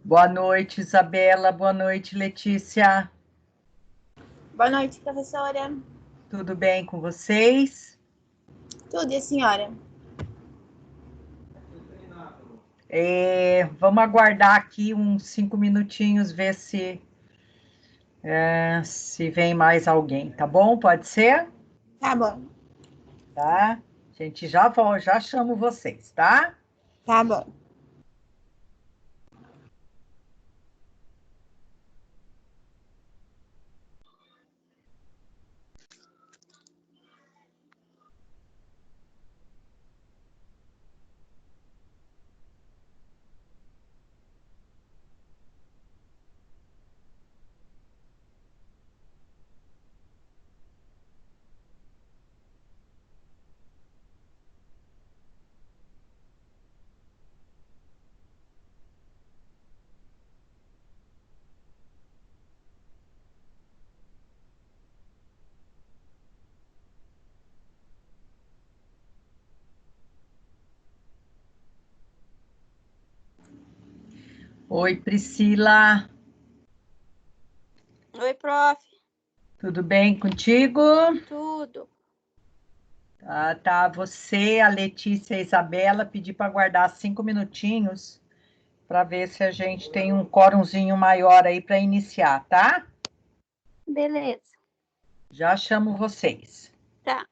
Boa noite, Isabela. Boa noite, Letícia. Boa noite, professora. Tudo bem com vocês? Tudo, e a senhora? Vamos aguardar aqui uns 5 minutinhos, ver se vem mais alguém, tá bom? Pode ser? Tá bom, Tá? A gente já chamo vocês, tá? tá bom. Oi, Priscila. Oi, prof. Tudo bem contigo? Tudo. Tá. Você, a Letícia e a Isabela, pedi para aguardar 5 minutinhos para ver se a gente tem um quórumzinho maior aí para iniciar, tá? Beleza. Já chamo vocês. Tá.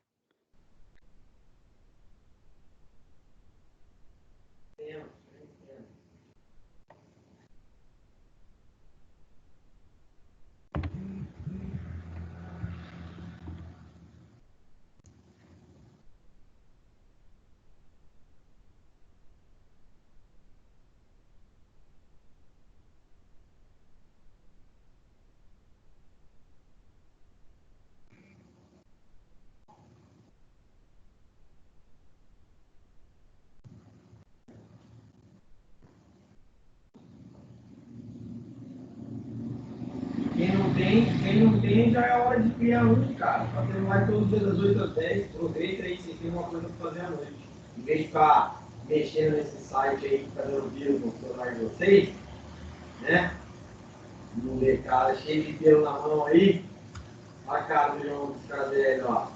Quem não tem, já é hora de criar um, cara. Tá tendo mais todos os dias das 8 às 10. Aproveita aí, você tem uma coisa para fazer à noite. Em vez de ficar mexendo nesse site aí, fazendo vírus no celular de vocês, né? Não vê cara cheio de pelo na mão aí. Olha a cara do João dos caras aí, ó.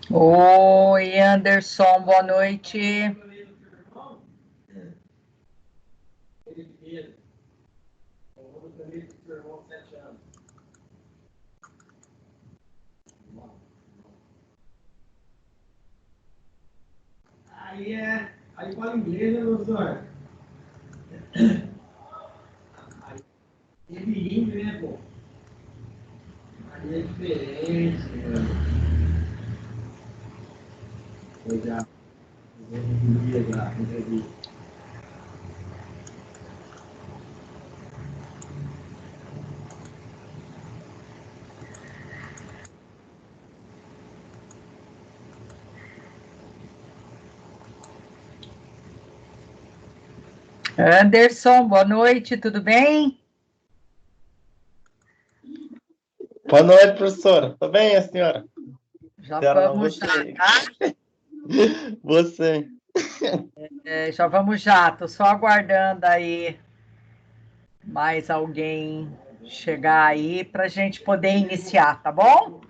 Oi, Anderson, boa noite. Aí fala inglês, né, professor? Aí é bilíngue, né, pô? Aí é diferente, mano. Eu já entrevista. Anderson, boa noite, tudo bem? Boa noite, professora. Tudo bem, a senhora? Já Senhora, não, vamos já, você. tá? Você. Já vamos já. Tô só aguardando aí mais alguém chegar aí para a gente poder iniciar, tá bom?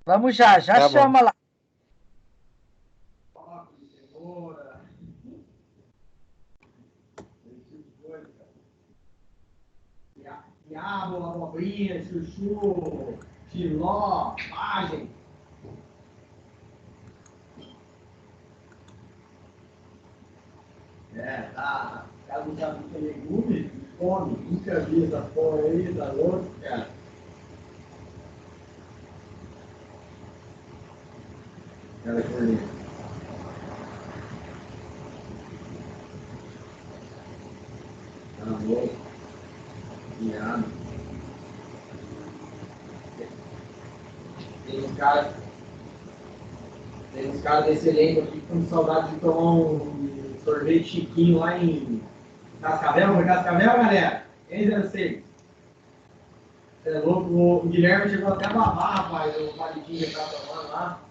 Vamos já, já Tá bom. chama lá. Diabo, abobrinha, chuchu, filó, vagem. Tá. O cara não sabe o que é legume, come, nunca vi essa porra aí, tá louco, cara. Cara, que tá louco, viado. Tem uns caras desse elenco aqui com saudade de tomar um sorvete chiquinho lá em Cascavel, foi Cascavel, galera? Quem já sei? Você é louco? O Guilherme chegou até a babar, rapaz, o palidinho que ele tava tomando lá.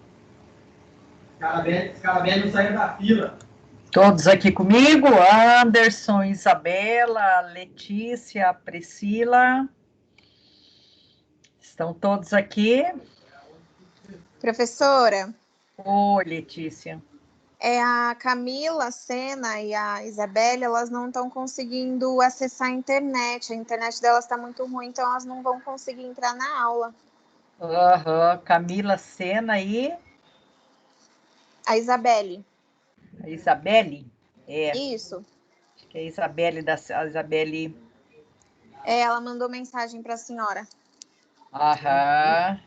Os caras velhos não saíram da fila. Todos aqui comigo, Anderson, Isabela, Letícia, Priscila. Estão todos aqui? Professora, Oi, Letícia. a Camila, a Sena e a Isabelle, elas não estão conseguindo acessar a internet. A internet delas está muito ruim, então elas não vão conseguir entrar na aula. Camila, Sena e A Isabelle. a Isabelle? Isso. Acho que é a Isabelle. Ela mandou mensagem para a senhora. Aham.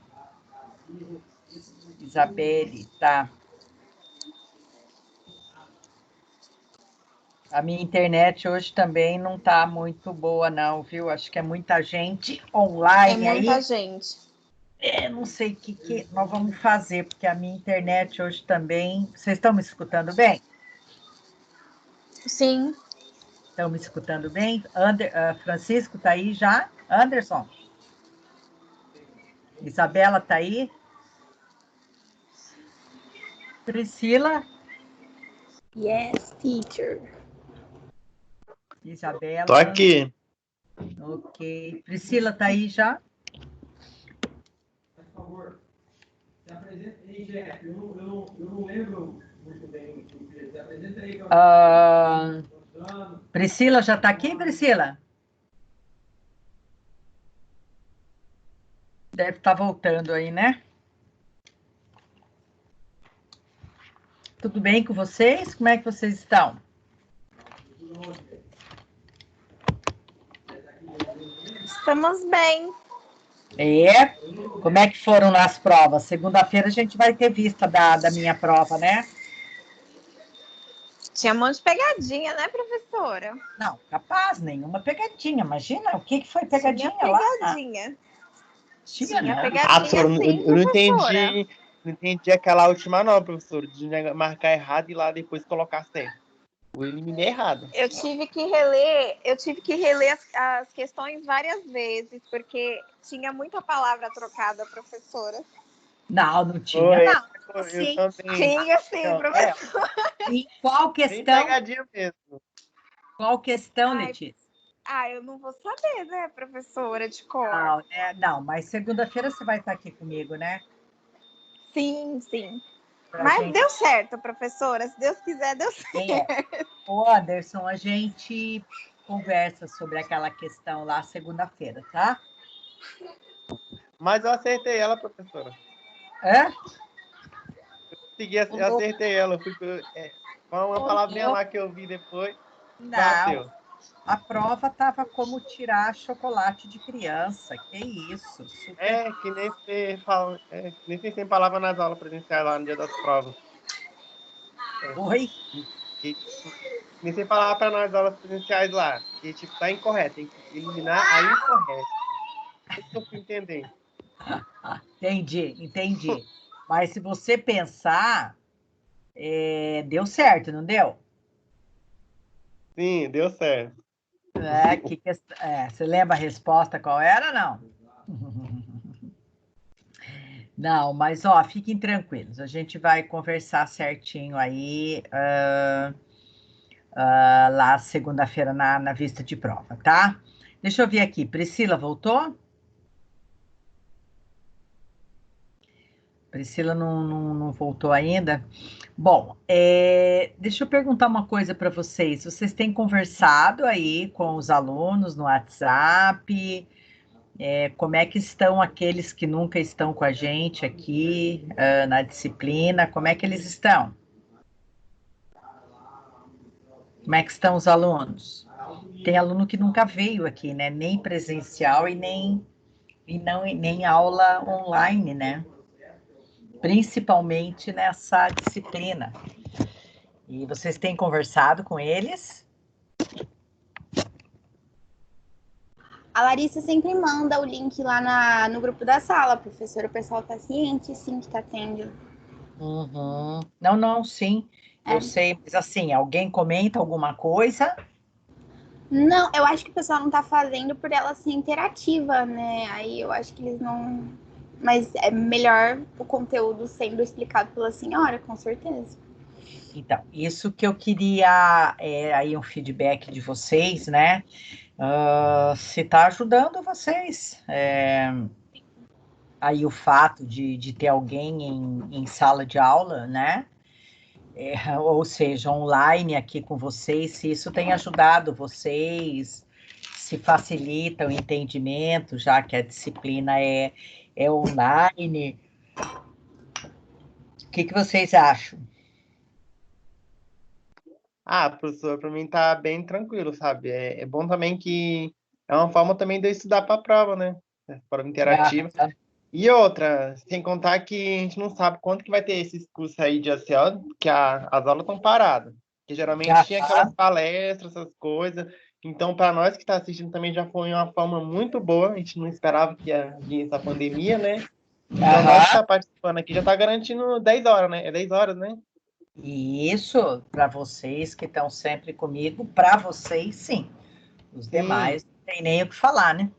Isabelle, tá. A minha internet hoje também não tá muito boa, não, viu? Acho que é muita gente online É muita aí. gente. Não sei o que nós vamos fazer, porque a minha internet hoje também. Vocês estão me escutando bem? Sim. Estão me escutando bem? Francisco tá aí já? Anderson? Isabela tá aí? Priscila? Yes, teacher. Isabela? Tô aqui. Ok. Priscila tá aí já? Por favor, se apresenta aí, chefe. Eu não lembro muito bem. Se apresenta aí. Priscila já tá aqui, Priscila? Deve estar voltando aí, né? Tudo bem com vocês? Como é que vocês estão? Estamos bem. Como é que foram nas provas? Segunda-feira a gente vai ter vista da minha prova, né? Tinha um monte de pegadinha, né, professora? Não, capaz, nenhuma pegadinha. Imagina, o que foi pegadinha Tinha lá? pegadinha. Tinha, né? pegadinha, Professora, sim, eu não professora. não entendi aquela última não, professor, de marcar errado e lá depois colocar certo. Eu eliminei errado. Eu tive que reler as questões várias vezes, porque tinha muita palavra trocada, professora. Não tinha, Foi, não. eu Sim. também. Tinha sim, Não, professora. E qual bem questão? pegadinha mesmo. Qual questão, Ai, Letícia? eu não vou saber, né, professora, de cor. Não, não, mas segunda-feira você vai estar aqui comigo, né? Sim, sim. Pra Mas gente... deu certo, professora. Se Deus quiser, deu certo. Ô, Anderson, a gente conversa sobre aquela questão lá segunda-feira, tá? Mas eu acertei ela, professora. Hã? Eu acertei ela. Uma palavrinha lá que eu vi depois. Não, Bateu. a prova estava como tirar chocolate de criança. Que isso? Super... Que nem você fala. Que nem você tem palavra nas aulas presenciais lá no dia das provas. Oi? Que nem você falava para nós aulas presenciais lá. Que tipo, tá incorreto. Tem que eliminar a incorreta. Isso que eu fui entender. Entendi. Mas se você pensar, deu certo, não deu? Sim, deu certo. Você lembra a resposta qual era, não? Não, mas ó, fiquem tranquilos, a gente vai conversar certinho aí lá segunda-feira na vista de prova, tá? Deixa eu ver aqui, Priscila voltou? Priscila não voltou ainda? Bom, deixa eu perguntar uma coisa para vocês. Vocês têm conversado aí com os alunos no WhatsApp? Como é que estão aqueles que nunca estão com a gente aqui, na disciplina? Como é que eles estão? Como é que estão os alunos? Tem aluno que nunca veio aqui, né? Nem presencial nem aula online, né? Principalmente nessa disciplina. E vocês têm conversado com eles? A Larissa sempre manda o link lá no grupo da sala, professora. O pessoal tá ciente, sim, que tá tendo. Uhum. Não, sim. Eu sei, mas assim, alguém comenta alguma coisa? Não, eu acho que o pessoal não tá fazendo por ela ser interativa, né? Aí eu acho que eles não. Mas é melhor o conteúdo sendo explicado pela senhora, com certeza. Então, isso que eu queria, aí um feedback de vocês, né? Se está ajudando vocês. Aí o fato de ter alguém em sala de aula, né? Ou seja, online aqui com vocês, se isso tem ajudado vocês, se facilita o entendimento, já que a disciplina é online. O que vocês acham? Professor, para mim tá bem tranquilo, sabe? É bom também que é uma forma também de eu estudar para a prova, né? Prova interativa. E outra, sem contar que a gente não sabe quanto que vai ter esses cursos aí de ACO, que as aulas estão paradas. Que geralmente tinha aquelas palestras, essas coisas. Então, para nós que está assistindo também já foi uma forma muito boa. A gente não esperava que ia vir essa pandemia, né? Então, nós que está participando aqui já está garantindo 10 horas, né? É 10 horas, né? E isso, para vocês que estão sempre comigo, para vocês, sim. Os demais não tem nem o que falar, né?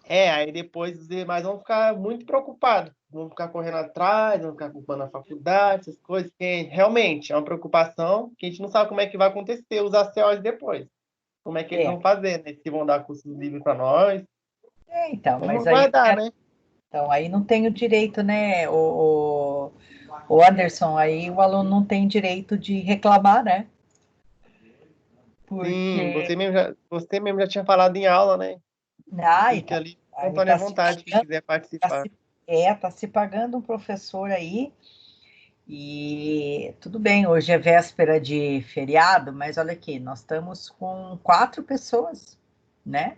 Aí depois os demais vão ficar muito preocupados, vão ficar correndo atrás, vão ficar culpando a faculdade, essas coisas, que realmente é uma preocupação que a gente não sabe como é que vai acontecer os ACOs depois. Como é que eles vão fazer, né? Se vão dar cursos livres para nós. Então, Vamos mas aí, aguardar, né? então, aí não tem o direito, né, o Anderson, aí o aluno não tem direito de reclamar, né? Sim, Porque você mesmo já tinha falado em aula, né? Fique então, ali aí espontânea vontade, quem quiser participar. tá se pagando um professor aí, e tudo bem, hoje é véspera de feriado, mas olha aqui, nós estamos com 4 pessoas, né?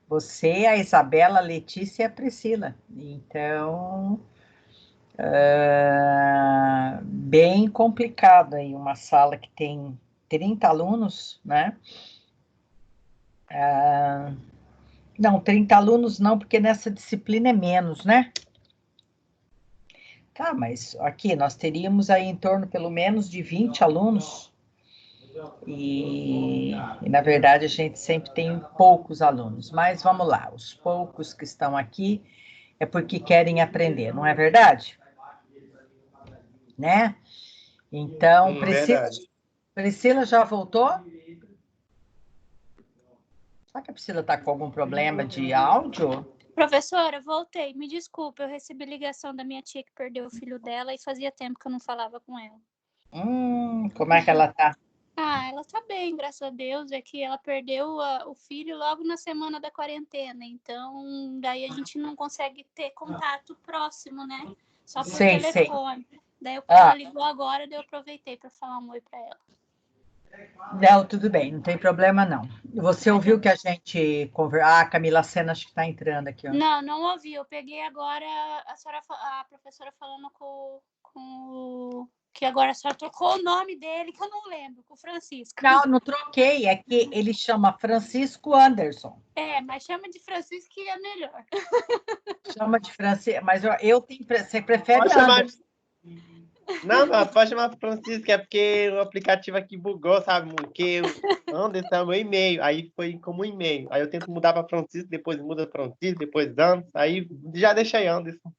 Você, a Isabela, a Letícia e a Priscila. Então, bem complicado aí, uma sala que tem 30 alunos, né? Não, 30 alunos não, porque nessa disciplina é menos, né? Tá, mas aqui nós teríamos aí em torno pelo menos de 20 alunos. E na verdade a gente sempre tem poucos alunos, mas vamos lá, os poucos que estão aqui é porque querem aprender, não é verdade? Né? Então, Priscila já voltou? Será que a Priscila está com algum problema de áudio? Professora, voltei. Me desculpa, eu recebi ligação da minha tia que perdeu o filho dela e fazia tempo que eu não falava com ela. Como é que ela tá? Ela tá bem, graças a Deus. É que ela perdeu o filho logo na semana da quarentena. Então, daí a gente não consegue ter contato próximo, né? Só por telefone. Daí, quando ela ligou agora, eu aproveitei para falar um oi para ela. Não, tudo bem, não tem problema não. Você ouviu que a gente conversou? A Camila Sena acho que está entrando aqui. Ó. Não ouvi. Eu peguei agora a professora falando com que agora a senhora trocou o nome dele, que eu não lembro, com o Francisco. Não troquei, é que ele chama Francisco Anderson. Mas chama de Francisco que é melhor. Chama de Francisco, mas você prefere pode chamar Anderson? Não, pode chamar Francisco, é porque o aplicativo aqui bugou, sabe? Porque o Anderson é o meu e-mail, aí foi como e-mail. Aí eu tento mudar para Francisco, depois muda para Francisco, depois Anderson, aí já deixei Anderson.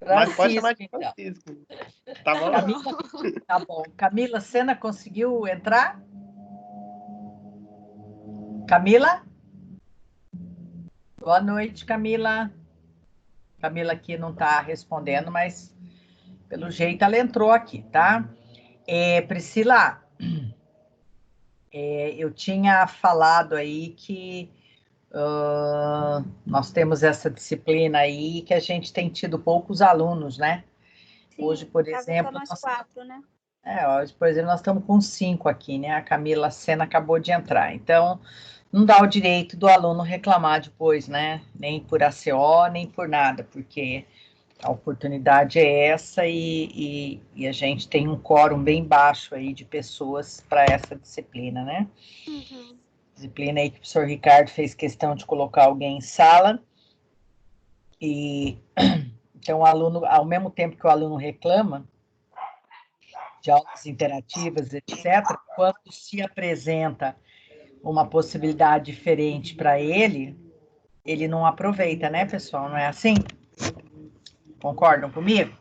Mas pode Francisco, chamar de então. Francisco. Tá bom? Camila, tá bom. Camila Sena conseguiu entrar? Camila? Boa noite, Camila. Camila aqui não está respondendo, mas pelo jeito ela entrou aqui, tá? Priscila, eu tinha falado aí que nós temos essa disciplina aí que a gente tem tido poucos alunos, né? Sim, hoje, por tava exemplo, só nós 4, né? hoje, por exemplo, nós estamos com 5 aqui, né? A Camila Sena acabou de entrar. Então, não dá o direito do aluno reclamar depois, né? Nem por ACO, nem por nada, porque a oportunidade é essa e a gente tem um quórum bem baixo aí de pessoas para essa disciplina, né? Uhum. Disciplina aí que o professor Ricardo fez questão de colocar alguém em sala. E então o aluno, ao mesmo tempo que o aluno reclama de aulas interativas, etc., quando se apresenta uma possibilidade diferente para ele, ele não aproveita, né, pessoal? Não é assim? Concordam comigo?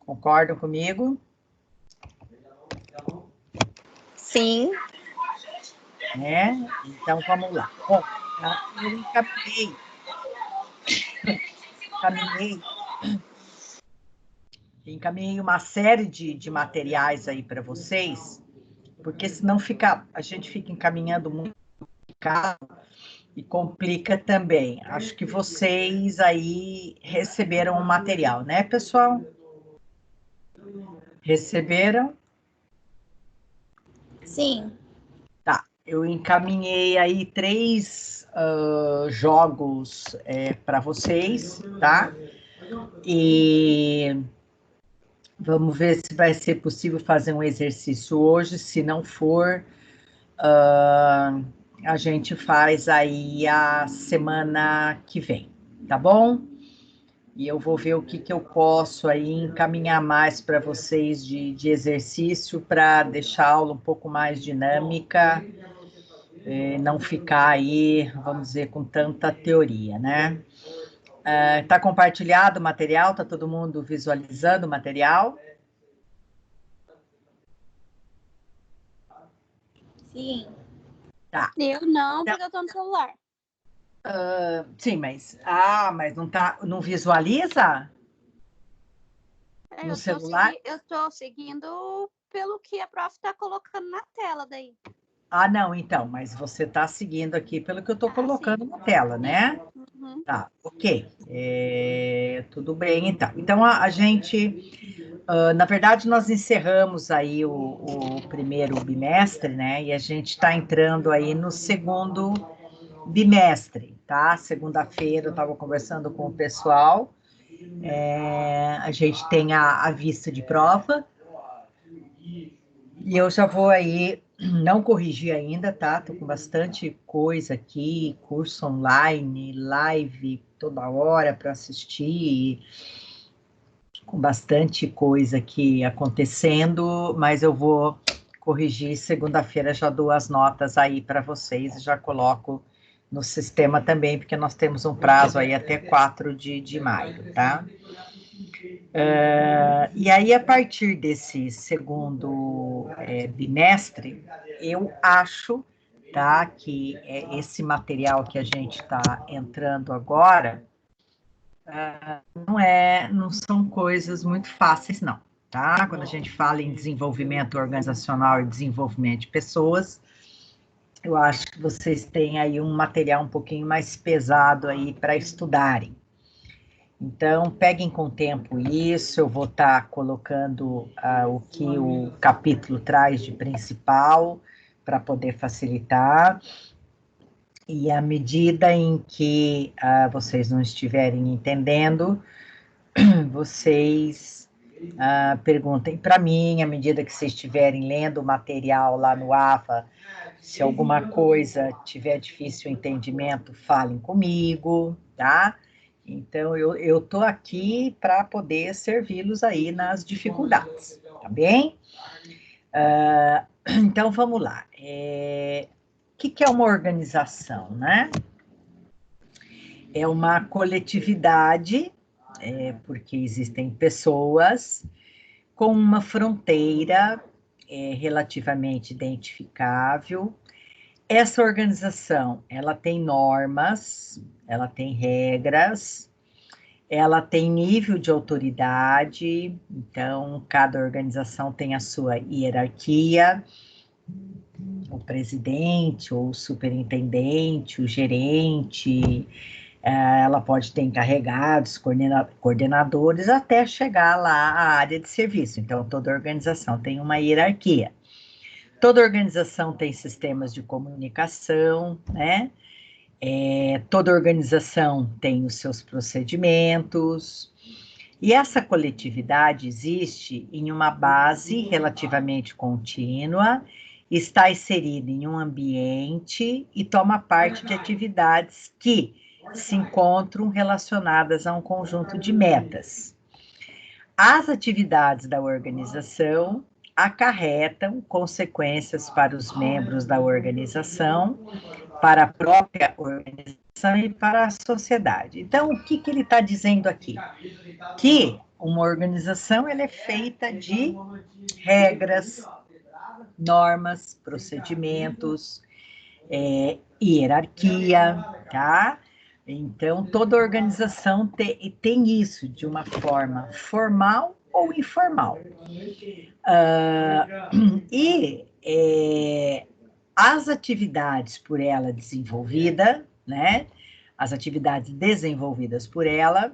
Concordam comigo? Sim. Então, vamos lá. Bom, eu encaminhei uma série de materiais aí para vocês, porque senão a gente fica encaminhando muito complicado e complica também. Acho que vocês aí receberam o material, né, pessoal? Receberam? Sim. Tá. Eu encaminhei aí 3 jogos para vocês, tá? E vamos ver se vai ser possível fazer um exercício hoje. Se não for, a gente faz aí a semana que vem, tá bom? E eu vou ver o que eu posso aí encaminhar mais para vocês de exercício para deixar a aula um pouco mais dinâmica, não ficar aí, vamos dizer, com tanta teoria, né? Tá compartilhado o material? Tá todo mundo visualizando o material? Sim. Tá. Eu não, porque eu tô no celular. Sim, mas não visualiza no celular? Eu tô seguindo pelo que a prof tá colocando na tela daí. Não, então, mas você está seguindo aqui pelo que eu estou colocando na tela, né? Uhum. Tá, ok. Tudo bem, então. Então, a gente, na verdade, nós encerramos aí o primeiro bimestre, né? E a gente está entrando aí no segundo bimestre, tá? Segunda-feira eu estava conversando com o pessoal, a gente tem a vista de prova, e eu já vou aí, não corrigir ainda, tá? Tô com bastante coisa aqui, curso online, live toda hora para assistir, com bastante coisa aqui acontecendo, mas eu vou corrigir. Segunda-feira já dou as notas aí para vocês e já coloco no sistema também, porque nós temos um prazo aí até 4 de maio, tá? E aí, a partir desse segundo bimestre, eu acho, tá, que esse material que a gente está entrando agora não são coisas muito fáceis, não, tá? Quando a gente fala em desenvolvimento organizacional e desenvolvimento de pessoas, eu acho que vocês têm aí um material um pouquinho mais pesado aí para estudarem. Então, peguem com tempo isso, eu vou estar colocando o que o capítulo traz de principal, para poder facilitar. E à medida em que vocês não estiverem entendendo, vocês perguntem para mim, à medida que vocês estiverem lendo o material lá no AFA, se alguma coisa tiver difícil o entendimento, falem comigo, tá? Então, eu estou aqui para poder servi-los aí nas dificuldades, tá bem? Então, vamos lá. O que é uma organização, né? é uma coletividade, porque existem pessoas com uma fronteira relativamente identificável. Essa organização, ela tem normas, ela tem regras, ela tem nível de autoridade, então cada organização tem a sua hierarquia, o presidente, ou o superintendente, o gerente, ela pode ter encarregados, coordenadores, até chegar lá à área de serviço. Então, toda organização tem uma hierarquia. Toda organização tem sistemas de comunicação, né? Toda organização tem os seus procedimentos. E essa coletividade existe em uma base relativamente contínua, está inserida em um ambiente e toma parte de atividades que se encontram relacionadas a um conjunto de metas. As atividades da organização acarretam consequências para os membros da organização, para a própria organização e para a sociedade. Então, o que ele está dizendo aqui? Que uma organização ela é feita de regras, normas, procedimentos, hierarquia, tá? Então, toda organização tem isso de uma forma formal ou informal. As atividades por ela desenvolvida, né? As atividades desenvolvidas por ela,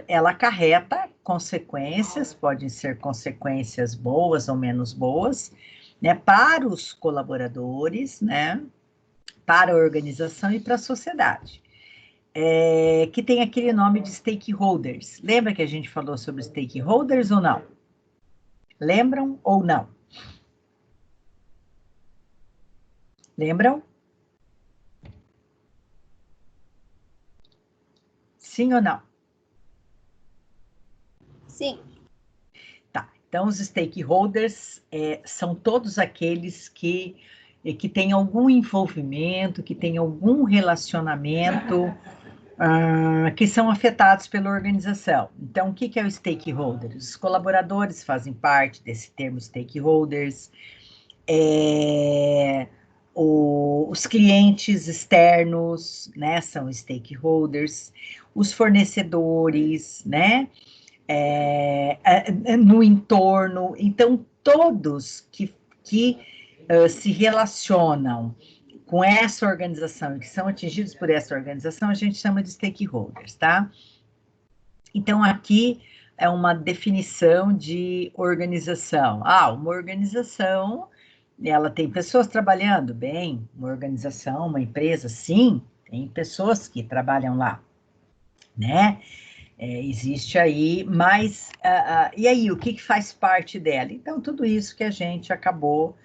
ela acarreta consequências, podem ser consequências boas ou menos boas, né? Para os colaboradores, né? Para a organização e para a sociedade. Que tem aquele nome de stakeholders. Lembra que a gente falou sobre stakeholders ou não? Lembram ou não? Lembram? Sim ou não? Sim. Tá, então os stakeholders são todos aqueles que têm algum envolvimento, que têm algum relacionamento, que são afetados pela organização. Então, o que é o stakeholder? Os colaboradores fazem parte desse termo stakeholders, os clientes externos, né, são stakeholders, os fornecedores, né, no entorno. Então, todos que se relacionam com essa organização e que são atingidos por essa organização, a gente chama de stakeholders, tá? Então, aqui é uma definição de organização. Uma organização, ela tem pessoas trabalhando, bem, uma organização, uma empresa, sim, tem pessoas que trabalham lá, né? Existe aí, mas, e aí, o que faz parte dela? Então, tudo isso que a gente acabou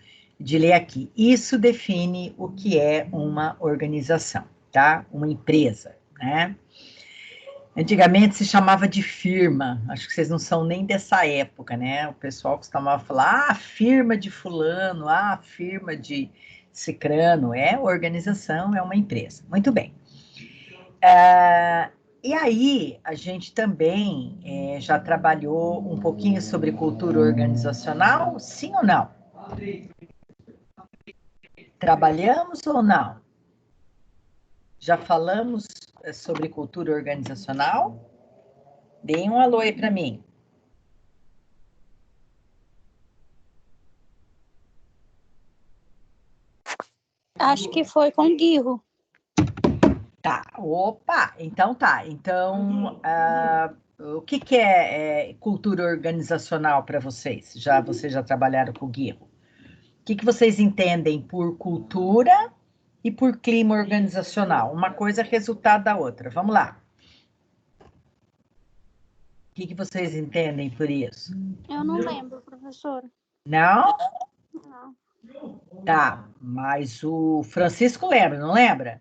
de ler aqui. Isso define o que é uma organização, tá? Uma empresa, né? Antigamente se chamava de firma, acho que vocês não são nem dessa época, né? O pessoal costumava falar, firma de fulano, firma de cicrano, organização, é uma empresa. Muito bem. E aí, a gente também já trabalhou um pouquinho sobre cultura organizacional, sim ou não? Trabalhamos ou não? Já falamos sobre cultura organizacional? Deem um alô aí para mim. Acho que foi com Guirro. Tá, opa, então tá. Então, o que é cultura organizacional para vocês? Vocês já trabalharam com o Guirro? O que vocês entendem por cultura e por clima organizacional? Uma coisa é resultado da outra. Vamos lá. O que vocês entendem por isso? Eu não lembro, professora. Não? Não. Tá, mas o Francisco lembra, não lembra?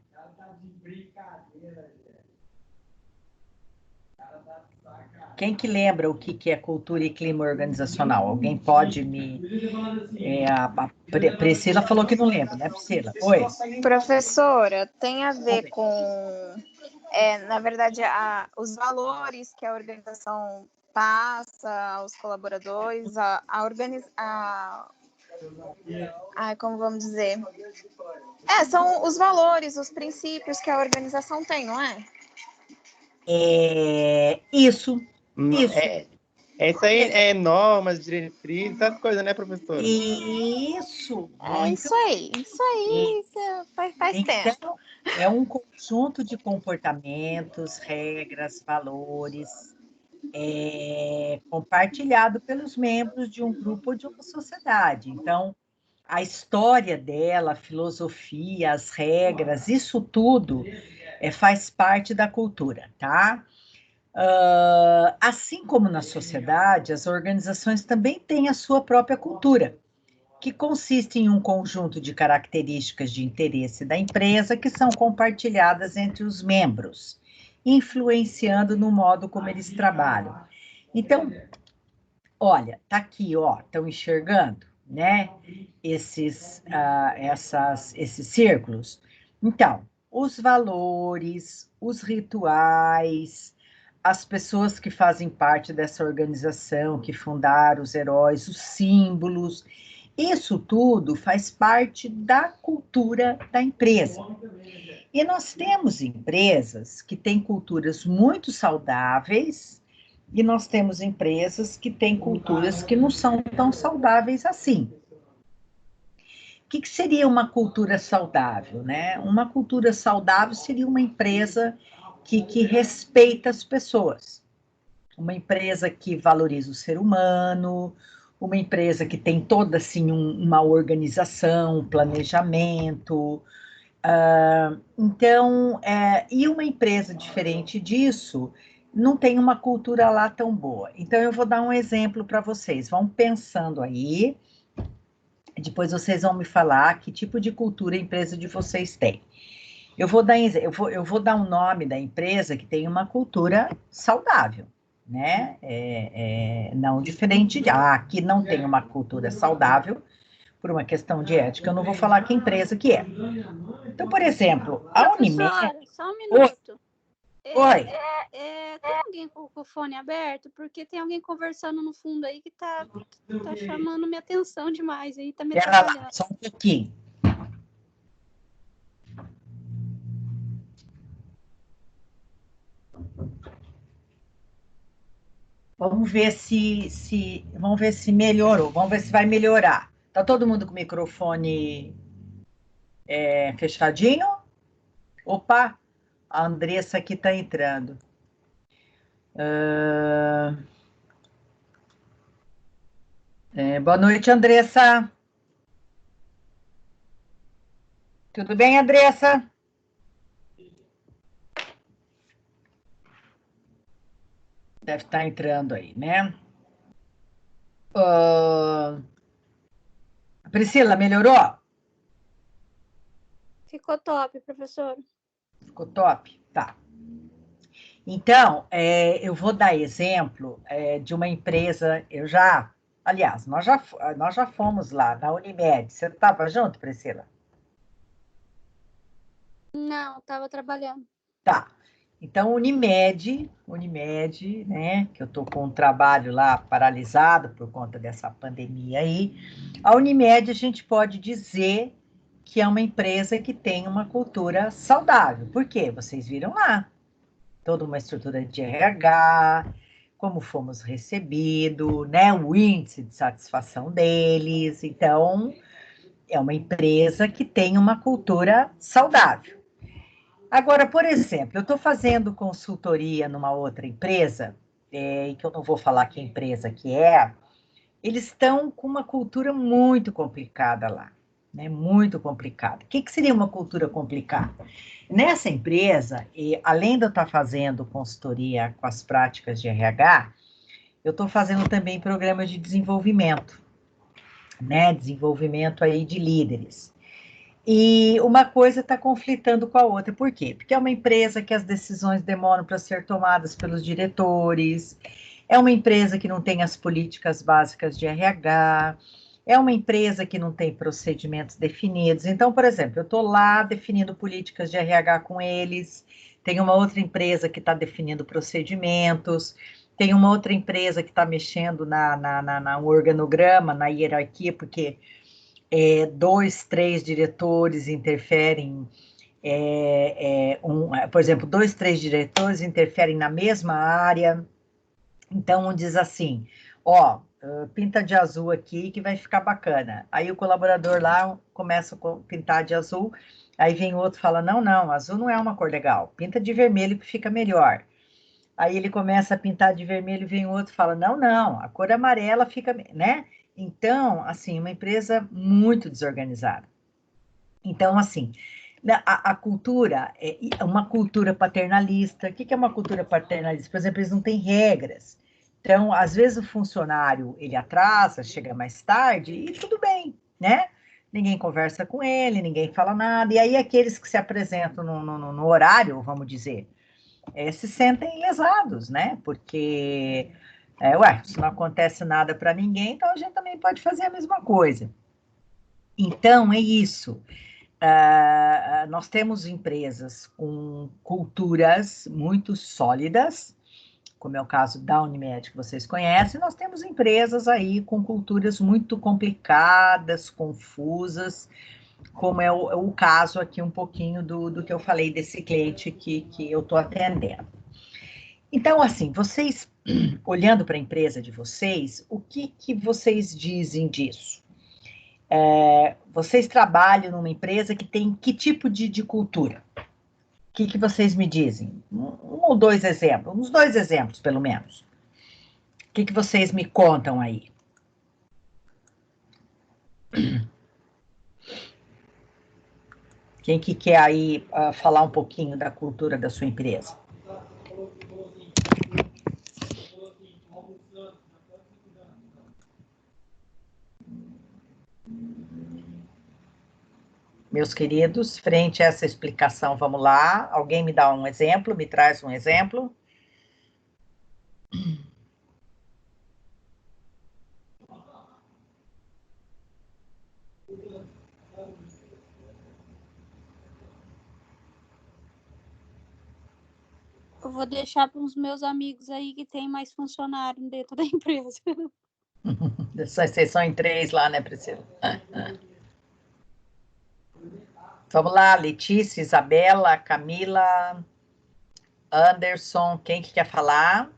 Quem que lembra o que é cultura e clima organizacional? Alguém pode me... a Priscila falou que não lembra, né, Priscila? Oi. Professora, tem a ver com Na verdade, os valores que a organização passa aos colaboradores, como vamos dizer? São os valores, os princípios que a organização tem, não é? Isso. Isso aí normas, diretrizes, essas coisas, né, professora? Isso. Isso aí. Faz tempo. É um conjunto de comportamentos, regras, valores, compartilhado pelos membros de um grupo ou de uma sociedade. Então, a história dela, a filosofia, as regras, isso tudo faz parte da cultura, tá? Assim como na sociedade, as organizações também têm a sua própria cultura, que consiste em um conjunto de características de interesse da empresa que são compartilhadas entre os membros, influenciando no modo como eles trabalham. Então, olha, tá aqui, ó, estão enxergando, né? Esses círculos. Então, os valores, os rituais, as pessoas que fazem parte dessa organização, que fundaram os heróis, os símbolos, isso tudo faz parte da cultura da empresa. E nós temos empresas que têm culturas muito saudáveis e nós temos empresas que têm culturas que não são tão saudáveis assim. O que seria uma cultura saudável, né? Uma cultura saudável seria uma empresa que respeita as pessoas, uma empresa que valoriza o ser humano, uma empresa que tem toda assim uma organização, um planejamento. Então, e uma empresa diferente disso não tem uma cultura lá tão boa. Então, eu vou dar um exemplo para vocês. Vão pensando aí, depois vocês vão me falar que tipo de cultura a empresa de vocês tem. Eu vou dar um nome da empresa que tem uma cultura saudável, né? Não diferente de aqui não tem uma cultura saudável por uma questão de ética. Eu não vou falar que empresa que é. Então, por exemplo, a Unimed... Só um minuto. Oi. Tem alguém com o fone aberto? Porque tem alguém conversando no fundo aí que tá chamando minha atenção demais. Aí tá me atrapalhando. Só um pouquinho. Vamos ver se melhorou. Vamos ver se vai melhorar. Tá todo mundo com o microfone fechadinho? Opa, a Andressa aqui está entrando. Boa noite, Andressa. Tudo bem, Andressa? Deve estar entrando aí, né? Priscila, melhorou? Ficou top, professor. Ficou top? Tá. Então, eu vou dar exemplo de uma empresa, aliás, nós já fomos lá na Unimed. Você estava junto, Priscila? Não, estava trabalhando. Tá. Então, Unimed, né, que eu estou com um trabalho lá paralisado por conta dessa pandemia aí, a Unimed a gente pode dizer que é uma empresa que tem uma cultura saudável. Por quê? Vocês viram lá, toda uma estrutura de RH, como fomos recebidos, né, o índice de satisfação deles. Então, é uma empresa que tem uma cultura saudável. Agora, por exemplo, eu estou fazendo consultoria numa outra empresa, que eu não vou falar que empresa que é, eles estão com uma cultura muito complicada lá, né? Muito complicada. O que seria uma cultura complicada? Nessa empresa, além de eu estar fazendo consultoria com as práticas de RH, eu estou fazendo também programas de desenvolvimento, né? Desenvolvimento aí de líderes. E uma coisa está conflitando com a outra. Por quê? Porque é uma empresa que as decisões demoram para ser tomadas pelos diretores, é uma empresa que não tem as políticas básicas de RH, é uma empresa que não tem procedimentos definidos. Então, por exemplo, eu estou lá definindo políticas de RH com eles, tem uma outra empresa que está definindo procedimentos, tem uma outra empresa que está mexendo no organograma, na hierarquia, porque 2, 3 diretores interferem, por exemplo, 2, 3 diretores interferem na mesma área. Então, um diz assim, ó, pinta de azul aqui que vai ficar bacana. Aí o colaborador lá começa a pintar de azul, aí vem o outro e fala, não, azul não é uma cor legal, pinta de vermelho que fica melhor. Aí ele começa a pintar de vermelho, vem o outro e fala, não, a cor amarela fica, né? Então, assim, uma empresa muito desorganizada. Então, assim, a cultura é uma cultura paternalista. O que é uma cultura paternalista? Por exemplo, eles não têm regras. Então, às vezes o funcionário, ele atrasa, chega mais tarde, e tudo bem, né? Ninguém conversa com ele, ninguém fala nada. E aí, aqueles que se apresentam no horário, vamos dizer, se sentem lesados, né? Porque, se não acontece nada para ninguém, então a gente também pode fazer a mesma coisa. Então, é isso. Nós temos empresas com culturas muito sólidas, como é o caso da Unimed, que vocês conhecem. Nós temos empresas aí com culturas muito complicadas, confusas, como é o caso aqui um pouquinho do que eu falei desse cliente que eu estou atendendo. Então, assim, vocês, olhando para a empresa de vocês, o que vocês dizem disso? Vocês trabalham numa empresa que tem que tipo de cultura? O que vocês me dizem? Um ou dois exemplos, uns 2 exemplos, pelo menos. O que vocês me contam aí? Quem que quer aí falar um pouquinho da cultura da sua empresa? Meus queridos, frente a essa explicação, vamos lá. Alguém me dá um exemplo, me traz um exemplo. Eu vou deixar para os meus amigos aí que tem mais funcionário dentro da empresa. Vocês são em 3 lá, né, Priscila? Vamos lá, Letícia, Isabela, Camila, Anderson, quem que quer falar?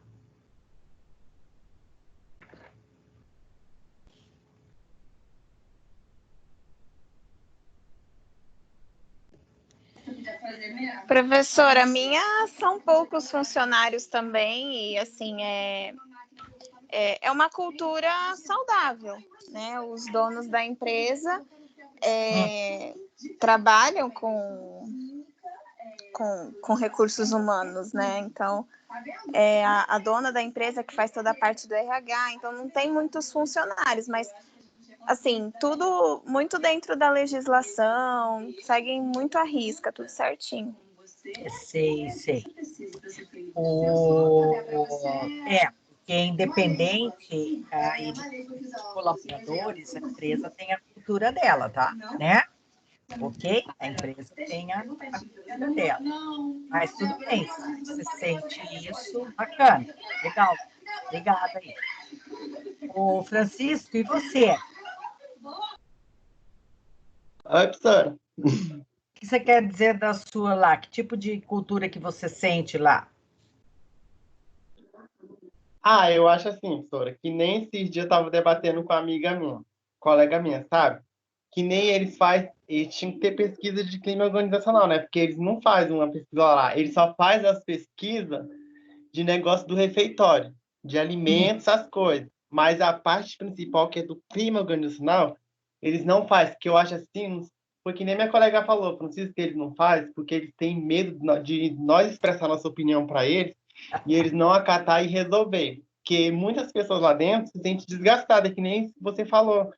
Professora, minha são poucos funcionários também, e assim, é uma cultura saudável, né? Os donos da empresa trabalham com recursos humanos, né? Então, a dona da empresa que faz toda a parte do RH, então não tem muitos funcionários, mas assim, tudo muito dentro da legislação, seguem muito à risca, tudo certinho. Sei. Porque independente aí dos colaboradores, a empresa tem a cultura dela, tá? Né? Ok? A empresa tem a cultura dela. Mas tudo bem, se você sente isso, bacana, legal. Obrigada aí. Ô, Francisco, e você? Oi, professora. O que você quer dizer da sua lá? Que tipo de cultura que você sente lá? Eu acho assim, professora, que nem esses dias eu estava debatendo com uma amiga minha, colega minha, sabe? Que nem eles tinham que ter pesquisa de clima organizacional, né? Porque eles não fazem uma pesquisa lá, eles só fazem as pesquisas de negócio do refeitório, de alimentos, essas coisas. Mas a parte principal, que é do clima organizacional, eles não fazem, porque eu acho assim, porque nem minha colega falou, Francisco, que eles não fazem, porque eles têm medo de nós expressar nossa opinião para eles, e eles não acatar e resolver. Porque muitas pessoas lá dentro se sentem desgastadas, que nem você falou.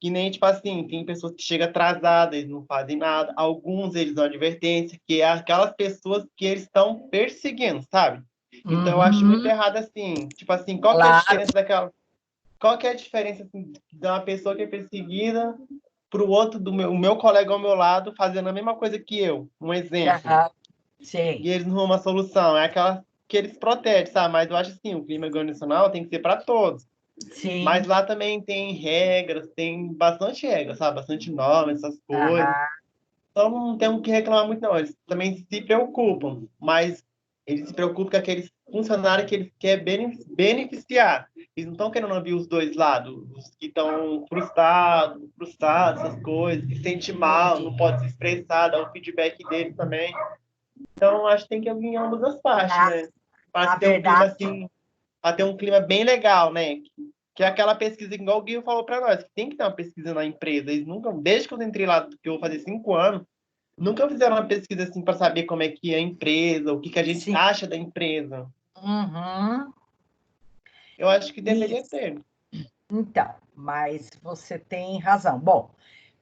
Que nem, tipo assim, tem pessoas que chegam atrasadas, eles não fazem nada. Alguns, eles dão advertência, que é aquelas pessoas que eles estão perseguindo, sabe? Então, eu acho muito errado assim. Tipo assim, qual que é a diferença daquela... Qual que é a diferença assim, de uma pessoa que é perseguida para o outro, o meu colega ao meu lado, fazendo a mesma coisa que eu? Um exemplo. Sim. e eles não arrumam uma solução. É aquela que eles protegem, sabe? Mas eu acho assim, o clima organizacional tem que ser para todos. Sim. Mas lá também tem regras, tem bastante regras, sabe? Bastante normas, essas coisas. Aham. Então não temos que reclamar muito, não. Eles também se preocupam, mas eles se preocupam com aqueles funcionários que eles querem beneficiar. Eles não estão querendo ouvir os dois lados, os que estão frustrados, essas coisas, que se sente mal, não pode se expressar, dar o feedback deles também. Então, acho que tem que ouvir ambas as partes, Na, né? na Para ter um clima verdade, assim, para ter um clima bem legal, né? Que é aquela pesquisa, igual o Gui falou para nós, que tem que ter uma pesquisa na empresa. Eles nunca, desde que eu entrei lá, que eu vou fazer 5 anos, nunca fizeram uma pesquisa assim para saber como é que é a empresa, o que, que a gente sim. acha da empresa. Uhum. Eu acho que deveria Isso. ter. Então, mas você tem razão. Bom,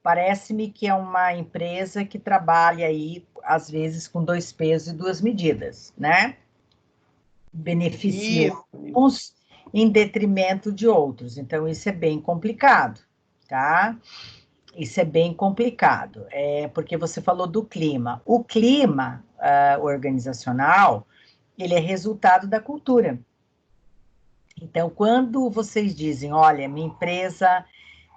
parece-me que é uma empresa que trabalha aí, às vezes, com 2 pesos e 2 medidas, né? Beneficia Isso. uns em detrimento de outros. Então, isso é bem complicado, tá? Isso é bem complicado, porque você falou do clima. O clima organizacional, ele é resultado da cultura. Então, quando vocês dizem, olha, minha empresa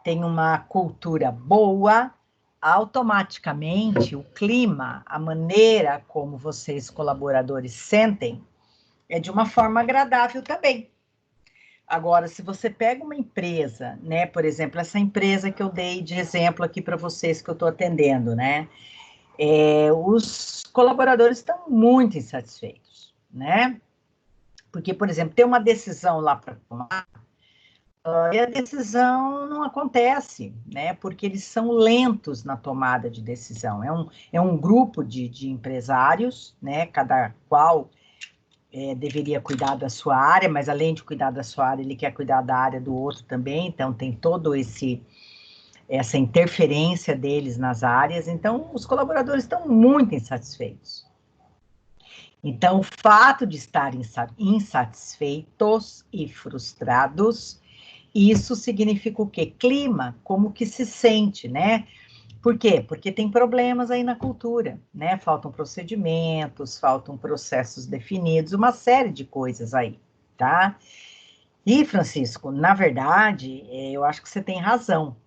tem uma cultura boa, automaticamente o clima, a maneira como vocês, colaboradores, sentem, é de uma forma agradável também. Agora, se você pega uma empresa, né, por exemplo, essa empresa que eu dei de exemplo aqui para vocês que eu estou atendendo, né, os colaboradores estão muito insatisfeitos, né? Porque, por exemplo, tem uma decisão lá para tomar, e a decisão não acontece, né? Porque eles são lentos na tomada de decisão. É um grupo de empresários, né? Cada qual deveria cuidar da sua área, mas além de cuidar da sua área, ele quer cuidar da área do outro também. Então tem todo essa interferência deles nas áreas. Então os colaboradores estão muito insatisfeitos. Então o fato de estarem insatisfeitos e frustrados, isso significa o quê? Clima, como que se sente, né? Por quê? Porque tem problemas aí na cultura, né? Faltam procedimentos, faltam processos definidos, uma série de coisas aí, tá? E, Francisco, na verdade, eu acho que você tem razão.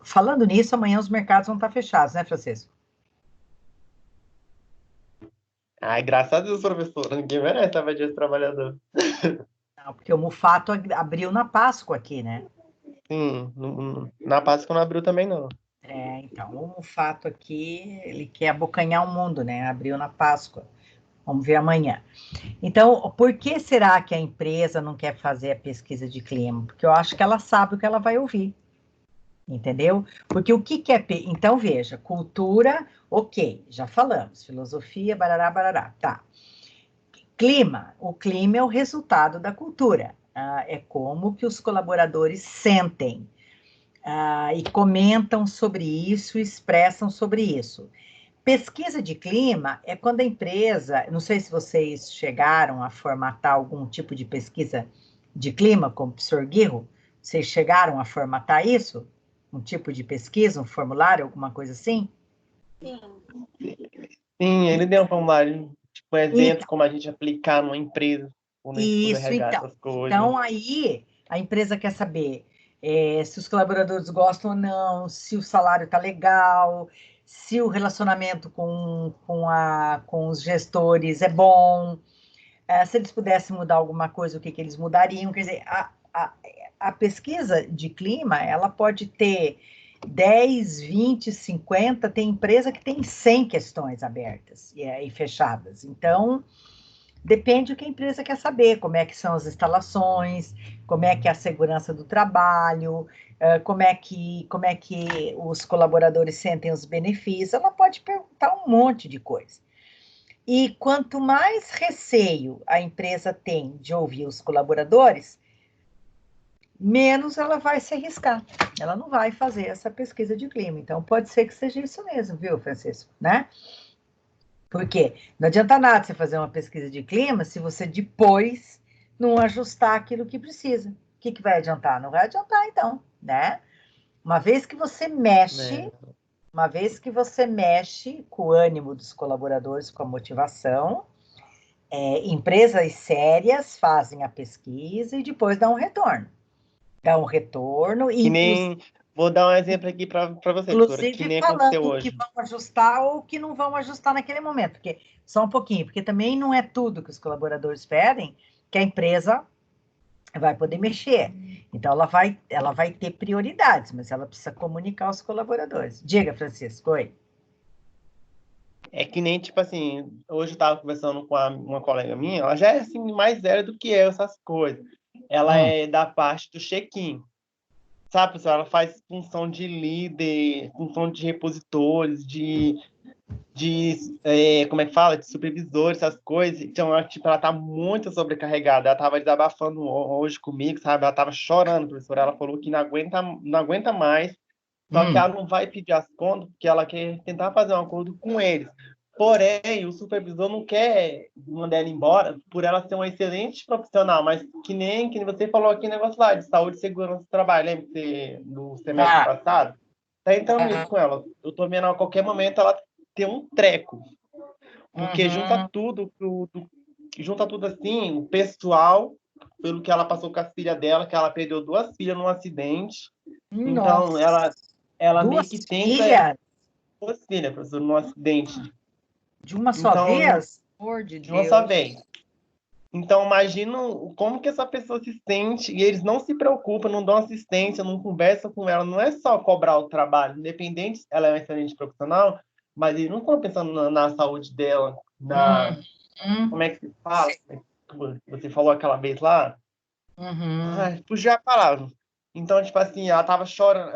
Falando nisso, amanhã os mercados vão estar fechados, né, Francisco? Ai, graças a Deus, professora. Ninguém merece estar dia de trabalhador. Não, porque o Mufato abriu na Páscoa aqui, né? Sim, na Páscoa não abriu também, não. Então, o Mufato aqui, ele quer abocanhar o mundo, né? Abriu na Páscoa. Vamos ver amanhã. Então, por que será que a empresa não quer fazer a pesquisa de clima? Porque eu acho que ela sabe o que ela vai ouvir, entendeu? Porque o que, que é. Então, veja, cultura, ok, já falamos, filosofia, barará, barará, tá. Clima, o clima é o resultado da cultura, é como que os colaboradores sentem, e comentam sobre isso, expressam sobre isso. Pesquisa de clima é quando a empresa, não sei se vocês chegaram a formatar algum tipo de pesquisa de clima, como o professor Guirro, vocês chegaram a formatar isso? Um tipo de pesquisa, um formulário, alguma coisa assim? Sim. Sim, ele deu um formulário, tipo, exemplos Então, como a gente aplicar numa empresa, quando a gente estuda isso, RH, então. essas coisas. Então, aí, a empresa quer saber se os colaboradores gostam ou não, se o salário está legal, se o relacionamento com os gestores é bom, se eles pudessem mudar alguma coisa, o que, que eles mudariam? Quer dizer, a pesquisa de clima, ela pode ter 10, 20, 50, tem empresa que tem 100 questões abertas e fechadas. Então, depende do que a empresa quer saber, como é que são as instalações, como é que é a segurança do trabalho, como é que os colaboradores sentem os benefícios. Ela pode perguntar um monte de coisa. E quanto mais receio a empresa tem de ouvir os colaboradores, menos ela vai se arriscar. Ela não vai fazer essa pesquisa de clima. Então, pode ser que seja isso mesmo, viu, Francisco? Né? Porque não adianta nada você fazer uma pesquisa de clima se você depois não ajustar aquilo que precisa. O que, que vai adiantar? Não vai adiantar, então, né? Uma vez que você mexe, Né? Uma vez que você mexe com o ânimo dos colaboradores, com a motivação, empresas sérias fazem a pesquisa e depois dão um retorno. Dão um retorno, Que nem... Vou dar um exemplo aqui para você, professora, que nem aconteceu falando que hoje. vão ajustar ou que não vão ajustar naquele momento. Porque, só um pouquinho, porque também não é tudo que os colaboradores pedem que a empresa vai poder mexer. Então, ela vai ter prioridades, mas ela precisa comunicar aos colaboradores. Diga, Francisco, oi. É que nem, tipo assim, hoje eu estava conversando com uma colega minha, ela já é assim, mais velha do que eu, essas coisas. Ela é da parte do check-in. Sabe, pessoal? Ela faz função de líder, função de repositores, como é que fala? De supervisor, essas coisas. Então, ela tá muito sobrecarregada. Ela tava desabafando hoje comigo, sabe? Ela tava chorando, professora. Ela falou que não aguenta mais, só que ela não vai pedir as contas, porque ela quer tentar fazer um acordo com eles. Porém, o supervisor não quer mandar ela embora por ela ser uma excelente profissional, mas que nem você falou aqui, negócio lá de saúde e segurança do trabalho, lembra no semestre passado? Tá entrando nisso com ela. Eu tô vendo a qualquer momento ela ter um treco, porque junta tudo assim, o pessoal, pelo que ela passou com a filha dela, que ela perdeu 2 filhas num acidente. Então, ela meio que tenta... 2 filhas, professor, num acidente. De uma só vez? Por de uma só vez. Então, imagina como que essa pessoa se sente e eles não se preocupam, não dão assistência, não conversam com ela. Não é só cobrar o trabalho. Independente, ela é uma excelente profissional, mas eles não estão pensando na saúde dela, como é que se fala? Você falou aquela vez lá? Ai, fugiu a palavra. Então, tipo assim, ela tava chorando,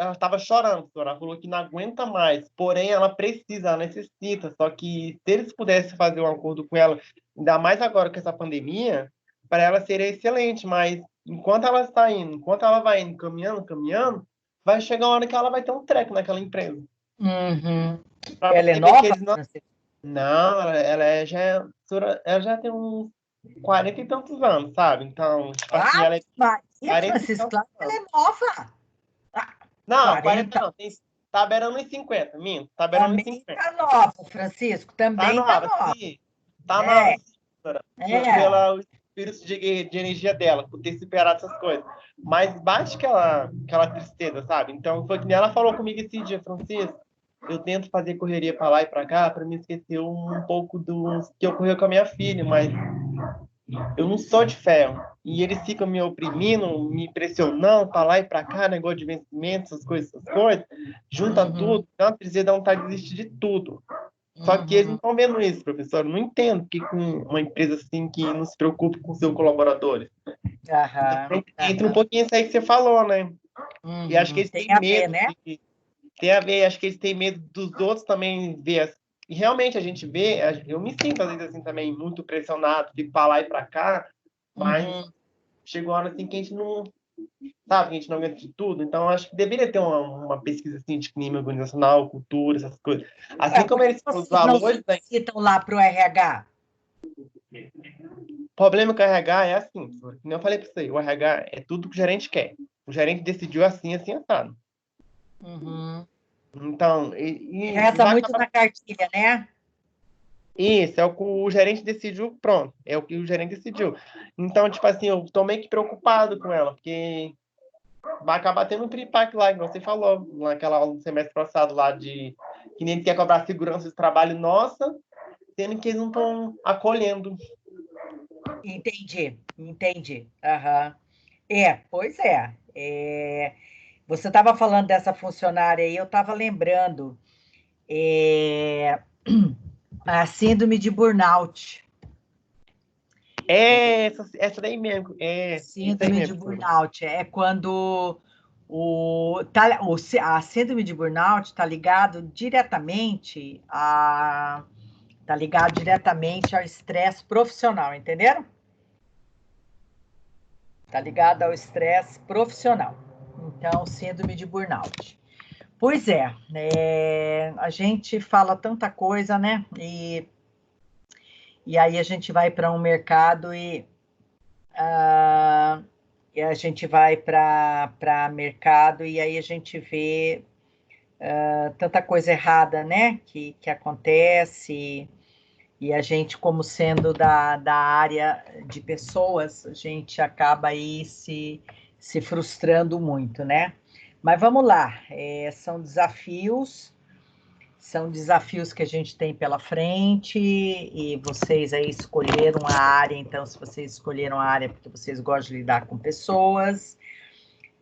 ela falou que não aguenta mais, porém ela precisa, ela necessita, só que se eles pudessem fazer um acordo com ela, ainda mais agora com essa pandemia, para ela seria excelente, mas enquanto ela está indo, enquanto ela vai indo, caminhando, vai chegar uma hora que ela vai ter um treco naquela empresa. Ela é nova? Não, ela já tem uns 40 e tantos anos, sabe? Então, tipo assim, ela é... Francisco, claro que ela é nova. Não, 40 não. Tá beirando uns 50, minto. Tá beirando uns 50. Tá nova, Francisco. Também tá nova. Sim. Tá nova, senhora. Pelo espírito de energia dela, por ter superado essas coisas. Mas bate aquela tristeza, sabe? Então, foi que nem ela falou comigo esse dia, Francisco. Eu tento fazer correria para lá e para cá para me esquecer um pouco do que ocorreu com a minha filha, mas eu não sou de ferro. E eles ficam me oprimindo, me pressionando para lá e para cá, negócio de vencimento, essas coisas. Junta tudo, então eles dão vontade de desistir de tudo. Só que eles não estão vendo isso, professor. Eu não entendo que com uma empresa assim que não se preocupe com seus colaboradores. Entra um pouquinho isso aí que você falou, né? E acho que eles têm medo, né? Tem a ver, acho que eles têm medo dos outros também ver. E realmente a gente vê, eu me sinto às vezes assim também muito pressionado, de para lá e para cá, mas chegou a hora assim que a gente não sabe, que a gente não aguenta de tudo. Então acho que deveria ter uma pesquisa assim de clima organizacional, cultura, essas coisas. Assim como eles falam os valores, não citam lá para o RH. O problema com o RH é assim, como eu falei para você, o RH é tudo que o gerente quer. O gerente decidiu assim, assado. Então, reza muito na cartilha, né? Isso, é o que o gerente decidiu, pronto. É o que o gerente decidiu. Então, tipo assim, eu tô meio que preocupado com ela, porque vai acabar tendo um piripaque lá, igual você falou, naquela aula do semestre passado lá de que nem quer cobrar segurança de trabalho nossa, sendo que eles não estão acolhendo. Entendi. Pois é. Você estava falando dessa funcionária aí, eu estava lembrando a síndrome de burnout. Essa daí mesmo. Síndrome de burnout. É quando a síndrome de burnout está ligado diretamente ao estresse profissional, entenderam? Está ligado ao estresse profissional. Então, síndrome de burnout. Pois é, a gente fala tanta coisa, né? E aí a gente vai para um mercado e a gente vai para mercado e aí a gente vê tanta coisa errada, né, que acontece, e a gente, como sendo da área de pessoas, a gente acaba aí se frustrando muito, né? Mas vamos lá, são desafios que a gente tem pela frente, e vocês aí escolheram a área, então, se vocês escolheram a área porque vocês gostam de lidar com pessoas,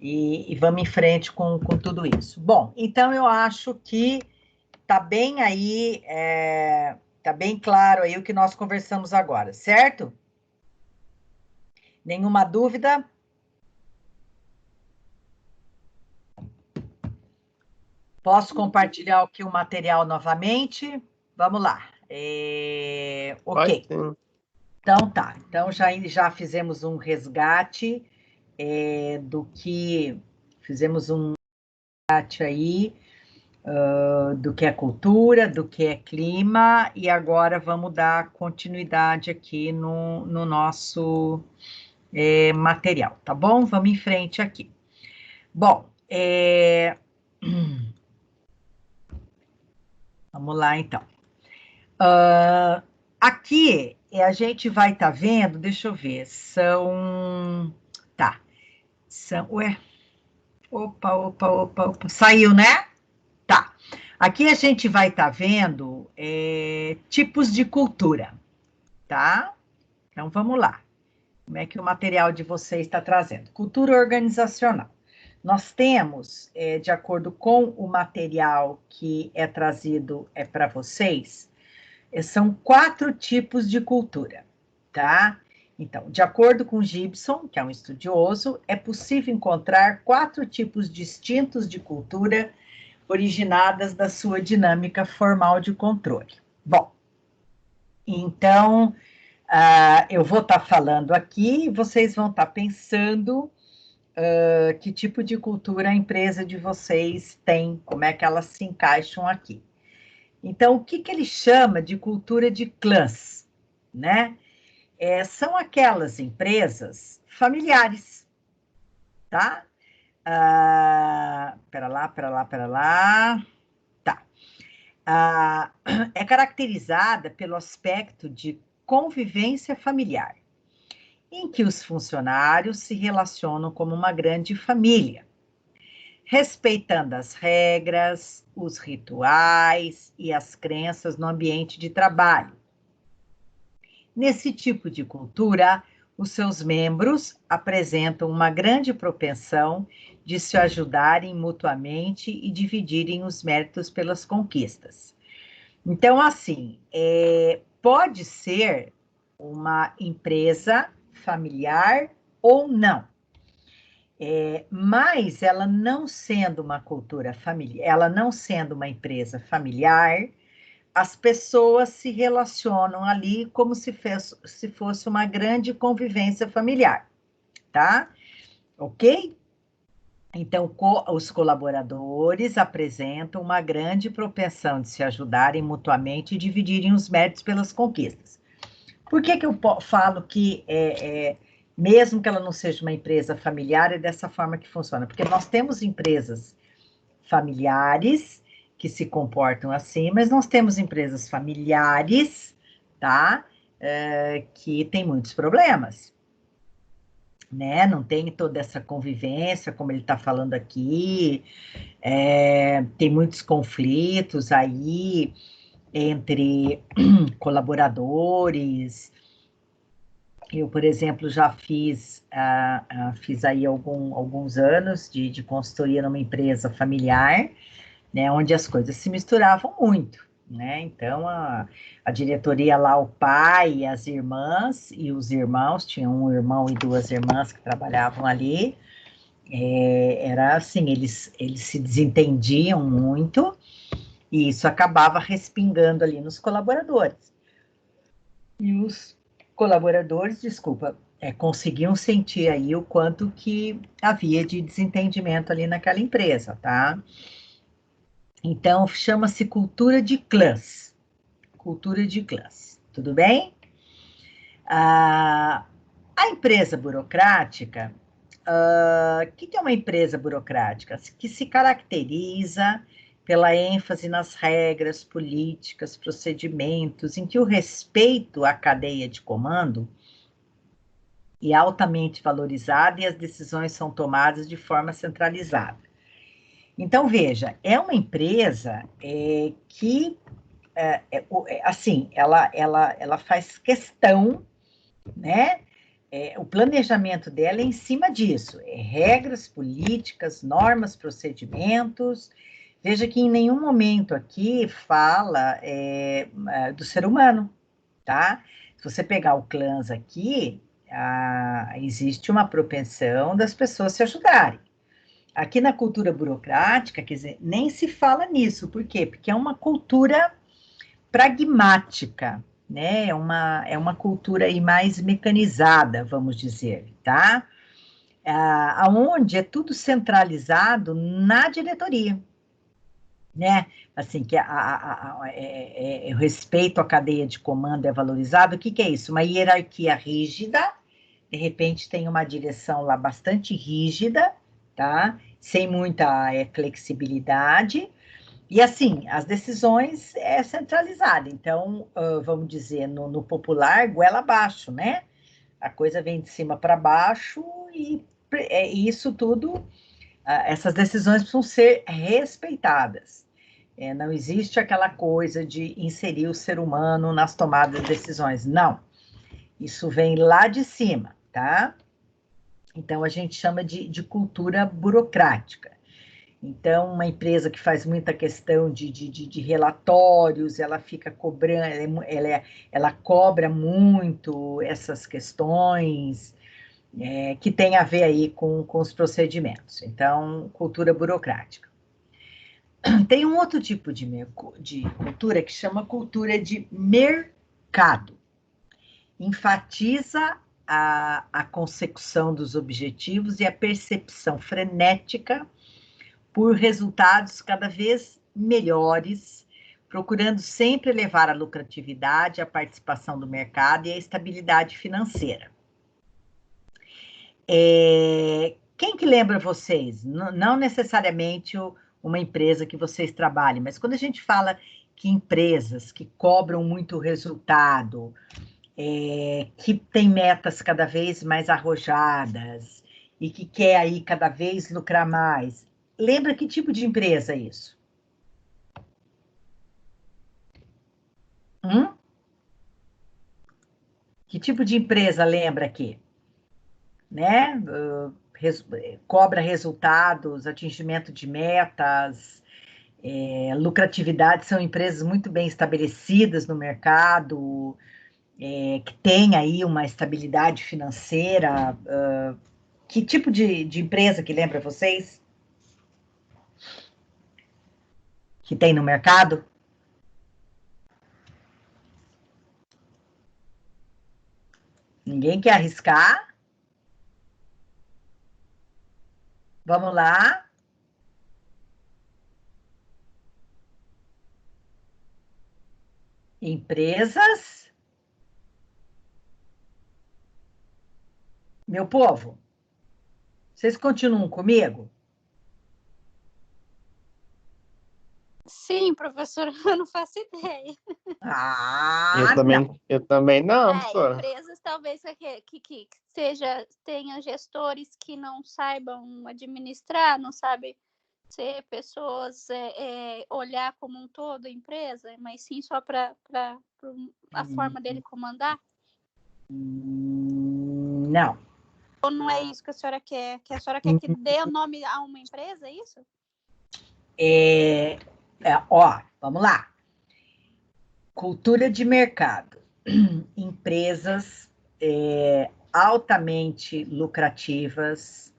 e vamos em frente com tudo isso. Bom, então eu acho que tá bem aí, tá bem claro aí o que nós conversamos agora, certo? Nenhuma dúvida? Posso compartilhar aqui o material novamente? Vamos lá. Ok. Então tá. Então já fizemos um resgate do que fizemos um resgate aí do que é cultura, do que é clima, e agora vamos dar continuidade aqui no nosso material, tá bom? Vamos em frente aqui. Bom, vamos lá então. Aqui a gente vai estar vendo, deixa eu ver, ué, opa, saiu, né? Tá. Aqui a gente vai estar vendo tipos de cultura, tá? Então vamos lá. Como é que o material de vocês está trazendo? Cultura organizacional. Nós temos, de acordo com o material que é trazido para vocês, são 4 tipos de cultura, tá? Então, de acordo com Gibson, que é um estudioso, é possível encontrar 4 tipos distintos de cultura originadas da sua dinâmica formal de controle. Bom, então, eu vou estar falando aqui e vocês vão estar pensando que tipo de cultura a empresa de vocês tem, como é que elas se encaixam aqui. Então, o que ele chama de cultura de clãs, né? São aquelas empresas familiares, tá? Pera lá. Tá. É caracterizada pelo aspecto de convivência familiar, em que os funcionários se relacionam como uma grande família, respeitando as regras, os rituais e as crenças no ambiente de trabalho. Nesse tipo de cultura, os seus membros apresentam uma grande propensão de se ajudarem mutuamente e dividirem os méritos pelas conquistas. Então, assim, pode ser uma empresa familiar ou não. Mas ela não sendo uma cultura familiar, ela não sendo uma empresa familiar, as pessoas se relacionam ali como se fosse uma grande convivência familiar, tá? Ok? Então, os colaboradores apresentam uma grande propensão de se ajudarem mutuamente e dividirem os méritos pelas conquistas. Por que eu falo que, mesmo que ela não seja uma empresa familiar, é dessa forma que funciona? Porque nós temos empresas familiares que se comportam assim, mas nós temos empresas familiares, tá? Que tem muitos problemas, né? Não tem toda essa convivência, como ele está falando aqui, tem muitos conflitos aí entre colaboradores. Eu, por exemplo, já fiz aí alguns anos de consultoria numa empresa familiar, né, onde as coisas se misturavam muito, né? Então, a diretoria lá, o pai, as irmãs e os irmãos, tinha um irmão e 2 irmãs que trabalhavam ali, era assim, eles se desentendiam muito, e isso acabava respingando ali nos colaboradores. E os colaboradores, conseguiam sentir aí o quanto que havia de desentendimento ali naquela empresa, tá? Então, chama-se cultura de clãs. Cultura de clãs, tudo bem? A empresa burocrática, o que é uma empresa burocrática? Que se caracteriza pela ênfase nas regras, políticas, procedimentos, em que o respeito à cadeia de comando é altamente valorizado e as decisões são tomadas de forma centralizada. Então, veja, é uma empresa que, assim, ela faz questão, né? O planejamento dela é em cima disso, regras, políticas, normas, procedimentos. Veja que em nenhum momento aqui fala do ser humano, tá? Se você pegar o Clans aqui, existe uma propensão das pessoas se ajudarem. Aqui na cultura burocrática, quer dizer, nem se fala nisso. Por quê? Porque é uma cultura pragmática, né? É uma cultura aí mais mecanizada, vamos dizer, tá? Aonde é tudo centralizado na diretoria, né? Assim, que o respeito à cadeia de comando é valorizado. O que é isso? Uma hierarquia rígida, de repente tem uma direção lá bastante rígida, tá? Sem muita flexibilidade. E assim, as decisões é centralizada. Então, vamos dizer, no popular, goela abaixo, né? A coisa vem de cima para baixo e isso tudo, essas decisões precisam ser respeitadas. Não existe aquela coisa de inserir o ser humano nas tomadas de decisões. Não. Isso vem lá de cima, tá? Então, a gente chama de cultura burocrática. Então, uma empresa que faz muita questão de relatórios, ela fica cobrando, ela cobra muito essas questões que tem a ver aí com os procedimentos. Então, cultura burocrática. Tem um outro tipo de cultura que chama cultura de mercado. Enfatiza a consecução dos objetivos e a percepção frenética por resultados cada vez melhores, procurando sempre elevar a lucratividade, a participação do mercado e a estabilidade financeira. Quem que lembra vocês? Não necessariamente uma empresa que vocês trabalhem, mas quando a gente fala que empresas que cobram muito resultado, que tem metas cada vez mais arrojadas e que quer aí cada vez lucrar mais, lembra que tipo de empresa é isso? Que tipo de empresa lembra aqui? Né? Cobra resultados, atingimento de metas, lucratividade, são empresas muito bem estabelecidas no mercado, que tem aí uma estabilidade financeira. Que tipo de empresa que lembra vocês? Que tem no mercado? Ninguém quer arriscar? Vamos lá. Empresas. Meu povo, vocês continuam comigo? Sim, professora, eu não faço ideia. Eu também não, professora. Empresas talvez que tenham gestores que não saibam administrar, não sabem ser pessoas, olhar como um todo a empresa, mas sim só para a forma dele comandar? Não. Ou não é isso que a senhora quer? Que a senhora quer que dê o nome a uma empresa, é isso? Vamos lá. Cultura de mercado. Empresas altamente lucrativas,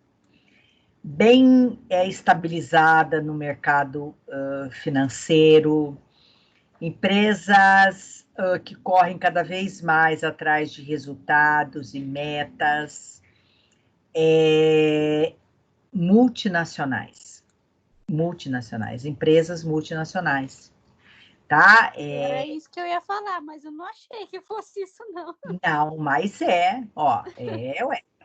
bem estabilizada no mercado financeiro, empresas que correm cada vez mais atrás de resultados e metas, multinacionais, empresas multinacionais, tá? Era isso que eu ia falar, mas eu não achei que fosse isso, não. Não, mas ué.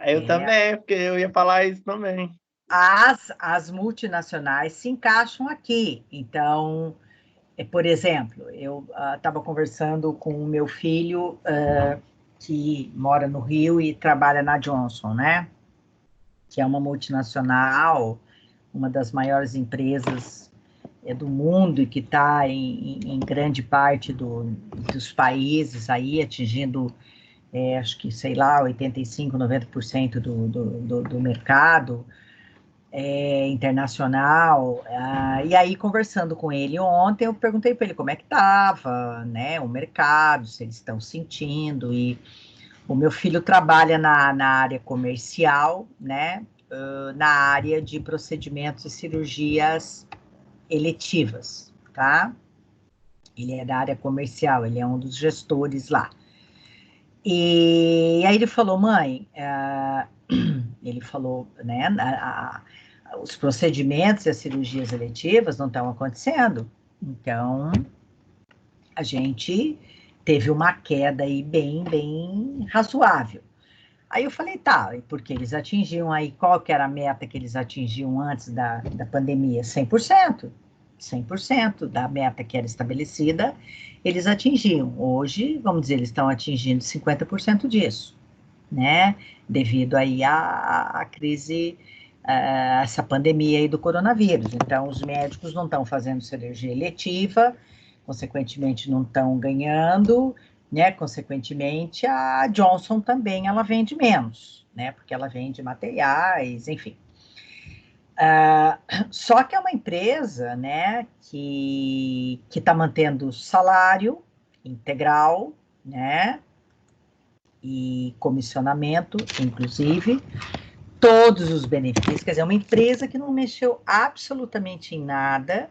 Eu também, porque eu ia falar isso também. as multinacionais se encaixam aqui. Então, por exemplo, eu estava conversando com o meu filho, que mora no Rio e trabalha na Johnson, né? Que é uma multinacional, uma das maiores empresas do mundo e que está em grande parte dos países aí, atingindo, acho que, sei lá, 85%, 90% do mercado internacional. E aí, conversando com ele ontem, eu perguntei para ele como é que estava, né, o mercado, se eles estão sentindo, e o meu filho trabalha na área comercial, né, na área de procedimentos e cirurgias eletivas, tá? Ele é da área comercial, ele é um dos gestores lá. E aí ele falou, mãe, ele falou, né, os procedimentos e as cirurgias eletivas não estão acontecendo, então a gente teve uma queda aí bem razoável. Aí eu falei, tá, porque eles atingiam aí, qual que era a meta que eles atingiam antes da pandemia? 100%. 100% da meta que era estabelecida, eles atingiam. Hoje, vamos dizer, eles estão atingindo 50% disso, né? Devido aí à crise, essa pandemia aí do coronavírus. Então, os médicos não estão fazendo cirurgia eletiva, consequentemente não estão ganhando, né? Consequentemente, a Johnson também, ela vende menos, né? Porque ela vende materiais, enfim. Só que é uma empresa, né, que está mantendo salário integral, né, e comissionamento, inclusive, todos os benefícios. Quer dizer, é uma empresa que não mexeu absolutamente em nada,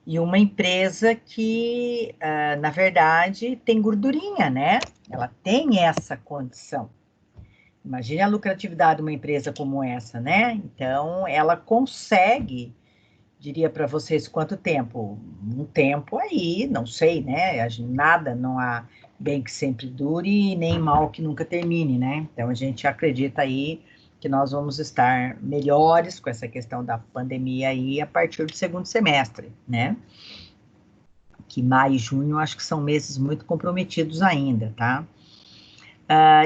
e uma empresa que, na verdade, tem gordurinha, né? Ela tem essa condição. Imagine a lucratividade de uma empresa como essa, né? Então, ela consegue, diria para vocês, quanto tempo? Um tempo aí, não sei, né? Nada, não há bem que sempre dure, nem mal que nunca termine, né? Então, a gente acredita aí que nós vamos estar melhores com essa questão da pandemia aí a partir do segundo semestre, né? Que maio e junho, acho que são meses muito comprometidos ainda, tá?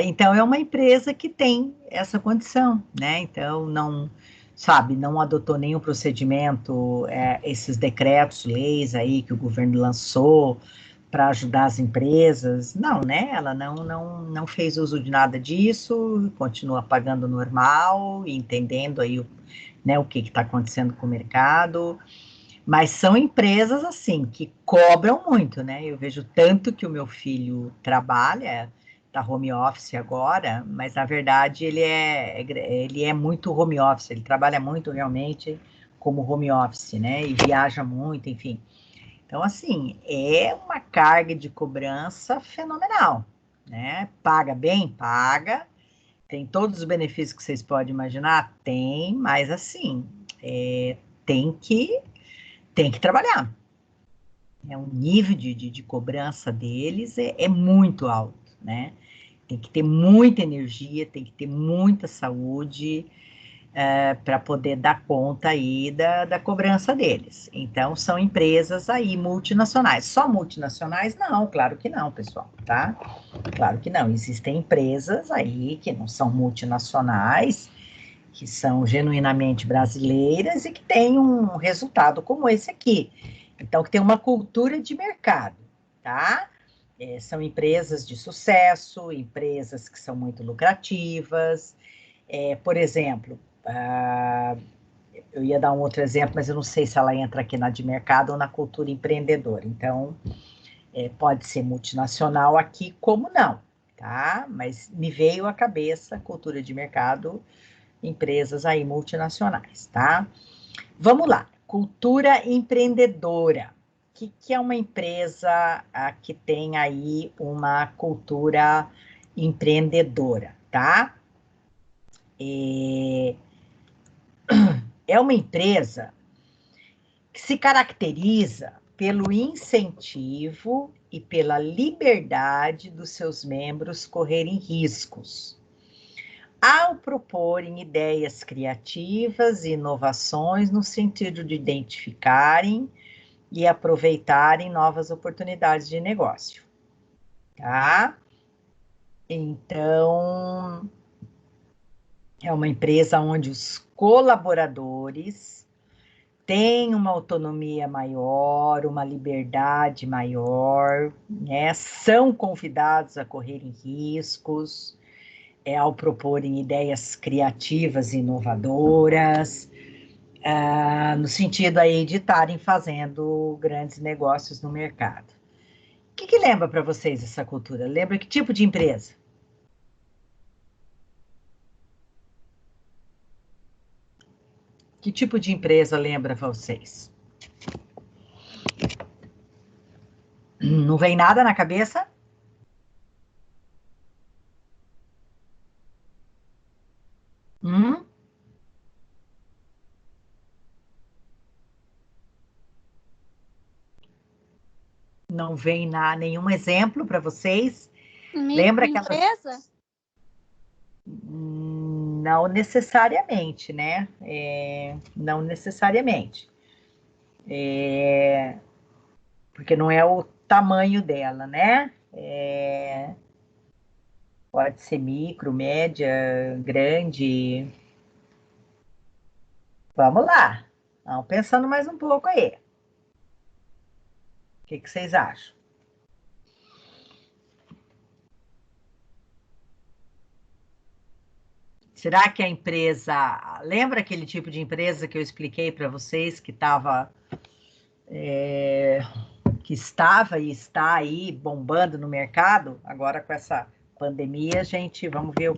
Então, é uma empresa que tem essa condição, né? Então, não, sabe, não adotou nenhum procedimento, esses decretos, leis aí que o governo lançou para ajudar as empresas. Não, né? Ela não fez uso de nada disso, continua pagando normal, entendendo aí né, o que está acontecendo com o mercado. Mas são empresas, assim, que cobram muito, né? Eu vejo tanto que o meu filho trabalha, tá home office agora, mas na verdade ele é muito home office, ele trabalha muito realmente como home office, né? E viaja muito, enfim. Então, assim, é uma carga de cobrança fenomenal, né? Paga bem? Paga. Tem todos os benefícios que vocês podem imaginar? Tem, mas assim, tem que trabalhar. O nível de cobrança deles é muito alto, né? Tem que ter muita energia, tem que ter muita saúde para poder dar conta aí da cobrança deles. Então, são empresas aí multinacionais. Só multinacionais? Não, claro que não, pessoal, tá? Claro que não. Existem empresas aí que não são multinacionais, que são genuinamente brasileiras e que têm um resultado como esse aqui. Então, que tem uma cultura de mercado, tá? São empresas de sucesso, empresas que são muito lucrativas. Por exemplo, eu ia dar um outro exemplo, mas eu não sei se ela entra aqui na de mercado ou na cultura empreendedora. Então, pode ser multinacional aqui, como não, tá? Mas me veio à cabeça cultura de mercado, empresas aí multinacionais, tá? Vamos lá, cultura empreendedora. O que é uma empresa que tem aí uma cultura empreendedora, tá? É uma empresa que se caracteriza pelo incentivo e pela liberdade dos seus membros correrem riscos. ao proporem ideias criativas e inovações no sentido de identificarem e aproveitarem novas oportunidades de negócio, tá? Então, é uma empresa onde os colaboradores têm uma autonomia maior, uma liberdade maior, né? São convidados a correrem riscos, ao proporem ideias criativas e inovadoras, no sentido aí de estarem fazendo grandes negócios no mercado. O que lembra para vocês essa cultura? Lembra que tipo de empresa? Que tipo de empresa lembra para vocês? Não vem nada na cabeça? Não vem nenhum exemplo para vocês? Lembra que empresa? Não necessariamente, né? Não necessariamente. Porque não é o tamanho dela, né? Pode ser micro, média, grande. Vamos lá. Vamos pensando mais um pouco aí. O que vocês acham? Será que a empresa... Lembra aquele tipo de empresa que eu expliquei para vocês que estava... que estava e está aí bombando no mercado? Agora com essa pandemia, gente, vamos ver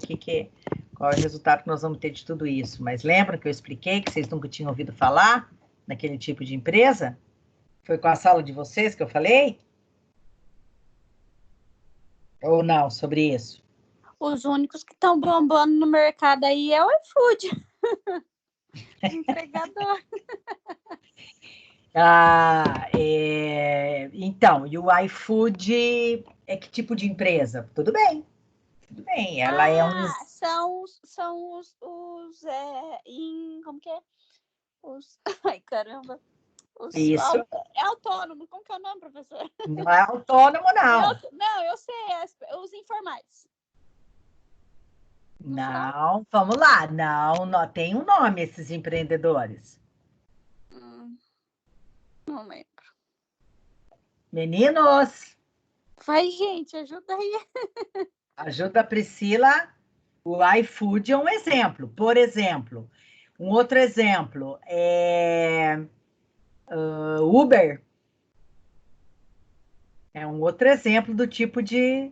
qual é o resultado que nós vamos ter de tudo isso. Mas lembram que eu expliquei que vocês nunca tinham ouvido falar naquele tipo de empresa? Foi com a sala de vocês que eu falei? Ou não, sobre isso? Os únicos que estão bombando no mercado aí é o iFood. Entregador. Então, e o iFood é que tipo de empresa? Tudo bem, ela é um... São os como que é? Ai, caramba. Isso. É autônomo, como que é o nome, professor? Não é autônomo, não. Eu sei, os informais. Não, vamos lá. Não, tem um nome esses empreendedores. Não lembro. Meninos! Vai, gente, ajuda aí. Ajuda a Priscila. O iFood é um exemplo. Por exemplo, um outro exemplo é Uber. É um outro exemplo do tipo de...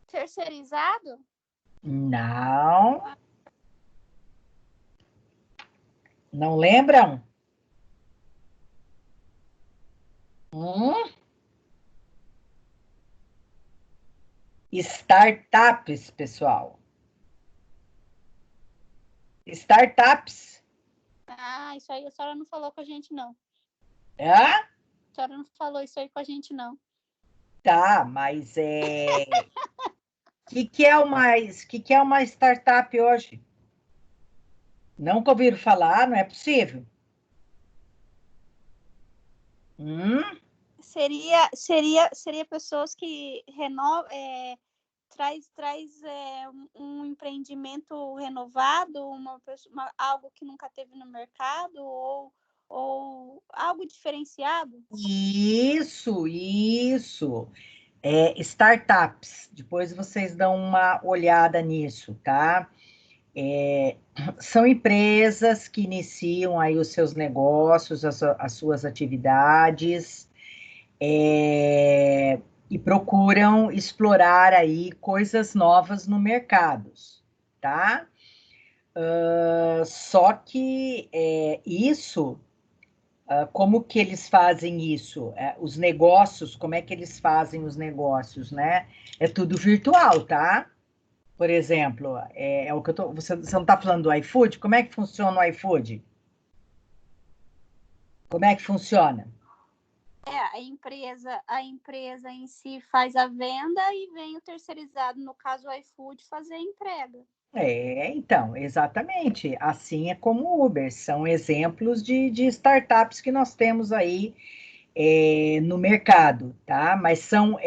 Terceirizado? Não. Não lembram? Startups, pessoal. Startups. Isso aí a senhora não falou com a gente, não. A senhora não falou isso aí com a gente, não. Tá, mas que é uma startup hoje? Nunca ouviram falar? Não é possível. Seria pessoas que traz um empreendimento renovado, algo que nunca teve no mercado, ou algo diferenciado? Isso. Startups. Depois vocês dão uma olhada nisso, tá? São empresas que iniciam aí os seus negócios, as suas atividades, e procuram explorar aí coisas novas no mercado, tá? Só que isso, como que eles fazem isso? Os negócios, como é que eles fazem os negócios, né? É tudo virtual, tá? Por exemplo, o que você não está falando do iFood? Como é que funciona o iFood? Como é que funciona? A empresa em si faz a venda e vem o terceirizado, no caso o iFood, fazer a entrega. Então, exatamente. Assim é como o Uber. São exemplos de startups que nós temos aí no mercado, tá? Mas são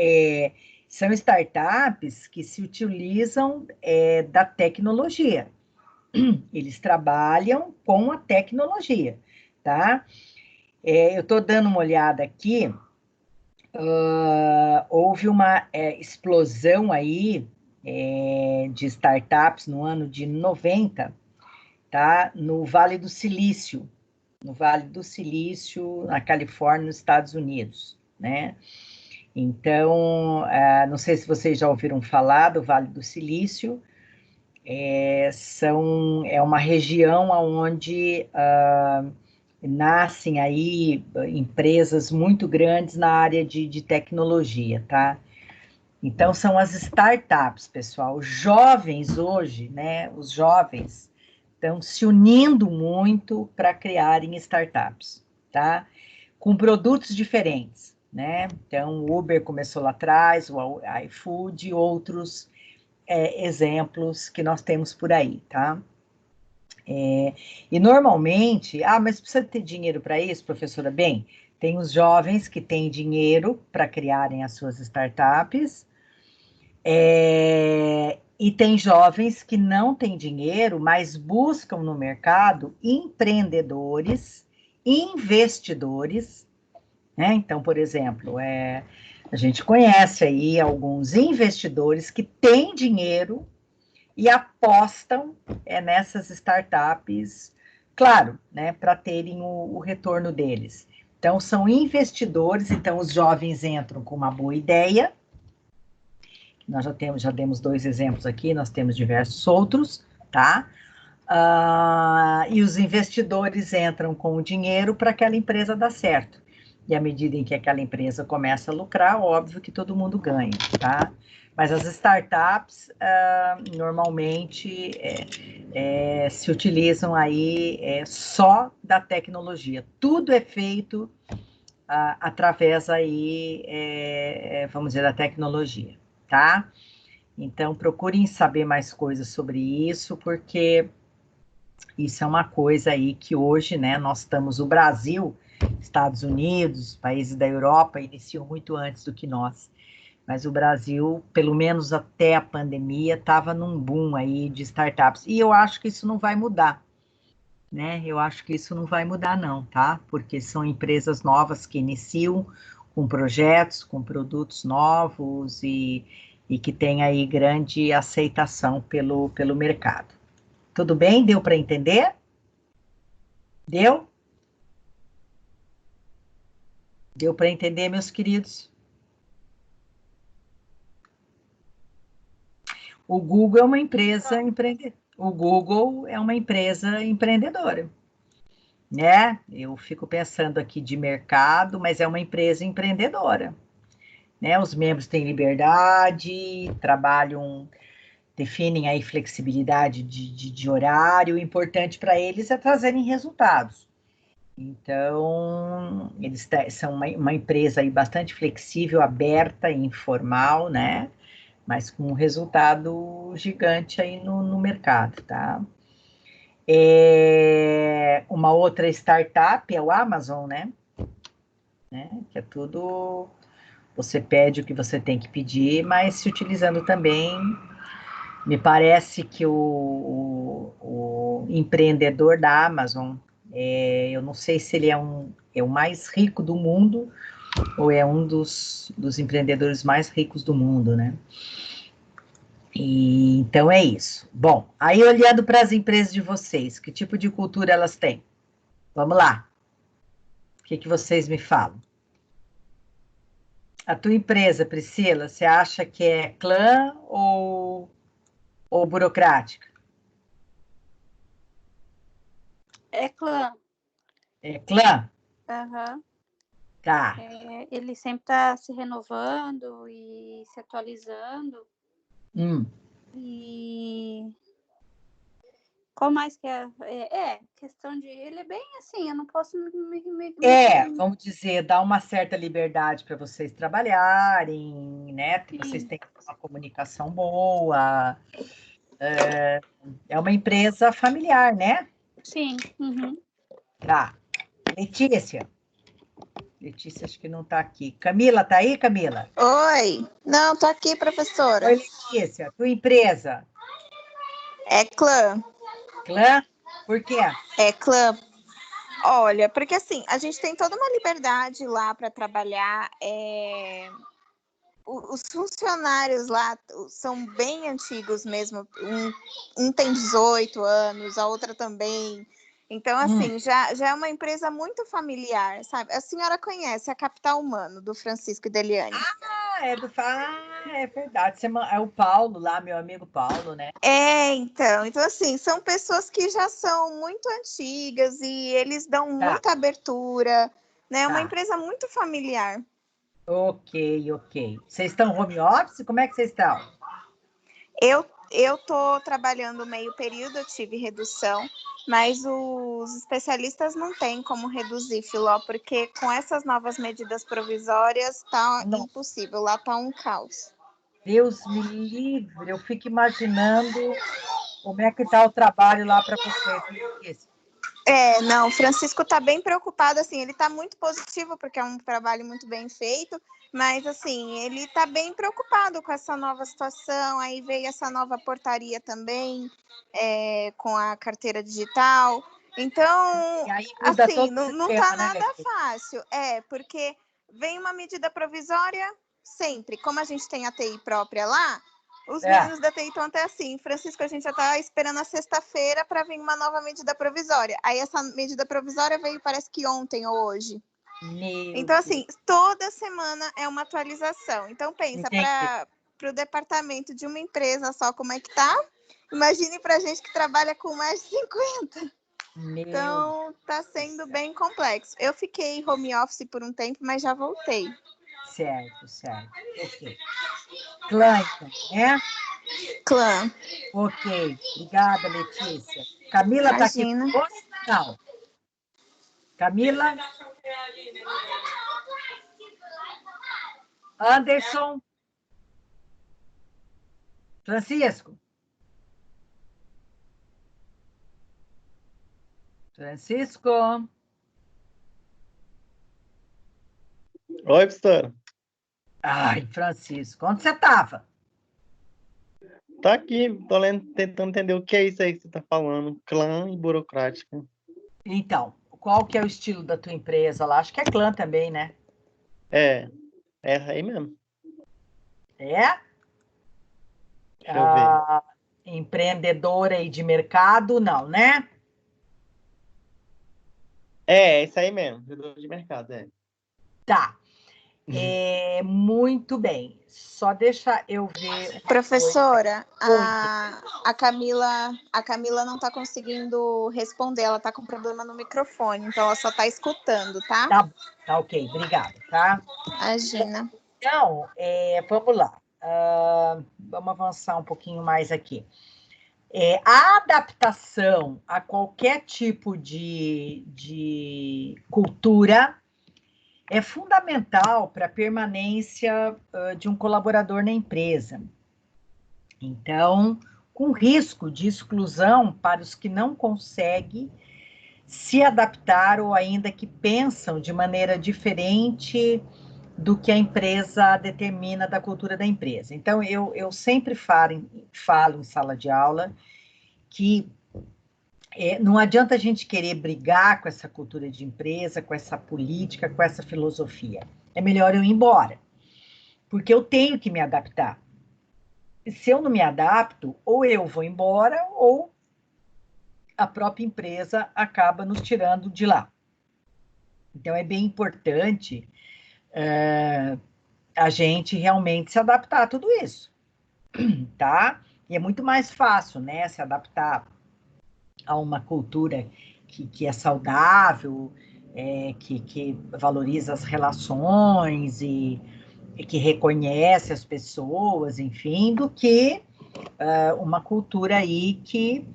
startups que se utilizam da tecnologia. Eles trabalham com a tecnologia, tá? Eu estou dando uma olhada aqui. Houve uma explosão aí de startups no ano de 90, tá? No Vale do Silício, na Califórnia, nos Estados Unidos, né? Então, não sei se vocês já ouviram falar do Vale do Silício. É uma região onde nascem aí empresas muito grandes na área de tecnologia, tá? Então, são as startups, pessoal. Os jovens hoje, né? Os jovens estão se unindo muito para criarem startups, tá? Com produtos diferentes, né? Então, o Uber começou lá atrás, o iFood, outros exemplos que nós temos por aí, tá? E normalmente, mas precisa ter dinheiro para isso, professora? Bem, tem os jovens que têm dinheiro para criarem as suas startups, e tem jovens que não têm dinheiro, mas buscam no mercado empreendedores, investidores, né? Então, por exemplo, a gente conhece aí alguns investidores que têm dinheiro e apostam nessas startups, claro, né, para terem o retorno deles. Então, são investidores, então os jovens entram com uma boa ideia. Nós já demos 2 exemplos aqui, nós temos diversos outros, tá? E os investidores entram com o dinheiro para aquela empresa dar certo. E à medida em que aquela empresa começa a lucrar, óbvio que todo mundo ganha, tá? Mas as startups, normalmente, se utilizam aí só da tecnologia. Tudo é feito através aí, vamos dizer, da tecnologia, tá? Então, procurem saber mais coisas sobre isso, porque isso é uma coisa aí que hoje, né, nós estamos, o Brasil, Estados Unidos, países da Europa, iniciam muito antes do que nós. Mas o Brasil, pelo menos até a pandemia, estava num boom aí de startups. E eu acho que isso não vai mudar, né? Eu acho que isso não vai mudar não, tá? Porque são empresas novas que iniciam com projetos, com produtos novos e que têm aí grande aceitação pelo mercado. Tudo bem? Deu para entender? Deu? Deu para entender, meus queridos? O Google é uma empresa empreendedora, né? Eu fico pensando aqui de mercado, mas é uma empresa empreendedora, né? Os membros têm liberdade, trabalham, definem aí flexibilidade de horário. O importante para eles é trazerem resultados. Então, eles são uma empresa aí bastante flexível, aberta e informal, né? Mas com um resultado gigante aí no mercado, tá? Uma outra startup é o Amazon, né? Que é tudo, você pede o que você tem que pedir, mas se utilizando também, me parece que o empreendedor da Amazon, eu não sei se ele é o mais rico do mundo ou é um dos empreendedores mais ricos do mundo, né? Então é isso. Bom, aí olhando para as empresas de vocês, que tipo de cultura elas têm? Vamos lá. O que vocês me falam? A tua empresa, Priscila, você acha que é clã ou burocrática? É clã. É clã? Uhum. Tá. Ele sempre está se renovando e se atualizando. E Qual mais que é? Questão de... Ele é bem assim, eu não posso Vamos dizer, dar uma certa liberdade para vocês trabalharem, né? Que vocês Sim. têm uma comunicação boa. É uma empresa familiar, né? Sim. Uhum. Tá. Letícia. Letícia, acho que não está aqui. Camila, tá aí, Camila? Oi. Não, tô aqui, professora. Oi, Letícia. Tua empresa? É clã. Clã? Por quê? É clã. Olha, porque assim, a gente tem toda uma liberdade lá para trabalhar. Os funcionários lá são bem antigos mesmo. Um tem 18 anos, a outra também. Então, assim, já é uma empresa muito familiar, sabe? A senhora conhece a Capital Humano, do Francisco e da Eliane? É verdade. É o Paulo lá, meu amigo Paulo, né? Então assim, são pessoas que já são muito antigas e eles dão muita abertura, né? É uma empresa muito familiar. Ok. Vocês estão home office? Como é que vocês estão? Eu tô trabalhando meio período, eu tive redução, mas os especialistas não têm como reduzir, Filó, porque com essas novas medidas provisórias tá impossível, lá tá um caos. Deus me livre, eu fico imaginando como é que está o trabalho lá para vocês. Não, o Francisco está bem preocupado, assim, ele está muito positivo, porque é um trabalho muito bem feito, mas, assim, ele está bem preocupado com essa nova situação, aí veio essa nova portaria também, com a carteira digital, então, assim, não está nada fácil, porque vem uma medida provisória sempre, como a gente tem a TI própria lá, os meninos da TI estão até assim, Francisco, a gente já está esperando a sexta-feira para vir uma nova medida provisória. Aí essa medida provisória veio, parece que ontem ou hoje. Então, assim, toda semana é uma atualização. Então, pensa, para o departamento de uma empresa só como é que tá, imagine para a gente que trabalha com mais de 50. Então, está sendo bem complexo. Eu fiquei home office por um tempo, mas já voltei. Certo. Ok. Clã, então, né? Clã. Ok. Obrigada, Letícia. Camila está aqui conosco? Não. Camila? Anderson? Francisco? Oi, professora. Ai, Francisco, onde você estava? Tá aqui, tô lendo, tentando entender o que é isso aí que você tá falando, clã e burocrática. Então, qual que é o estilo da tua empresa lá? Acho que é clã também, né? É aí mesmo. É? Deixa eu ver. Empreendedora e de mercado, não, né? É isso aí mesmo, empreendedor de mercado, Tá. Muito bem. Só deixa eu ver. Professora, a Camila não está conseguindo responder, ela está com problema no microfone, então ela só está escutando, tá? Tá ok, obrigada, tá? Imagina. Então, vamos lá. Vamos avançar um pouquinho mais aqui. A adaptação a qualquer tipo de cultura é fundamental para a permanência de um colaborador na empresa. Então, com risco de exclusão para os que não conseguem se adaptar ou ainda que pensam de maneira diferente do que a empresa determina da cultura da empresa. Então, eu sempre falo em sala de aula que não adianta a gente querer brigar com essa cultura de empresa, com essa política, com essa filosofia. É melhor eu ir embora, porque eu tenho que me adaptar. Se eu não me adapto, ou eu vou embora, ou a própria empresa acaba nos tirando de lá. Então, é bem importante a gente realmente se adaptar a tudo isso, tá? E é muito mais fácil, né, se adaptar a uma cultura que é saudável, que valoriza as relações e que reconhece as pessoas, enfim, do que uma cultura aí que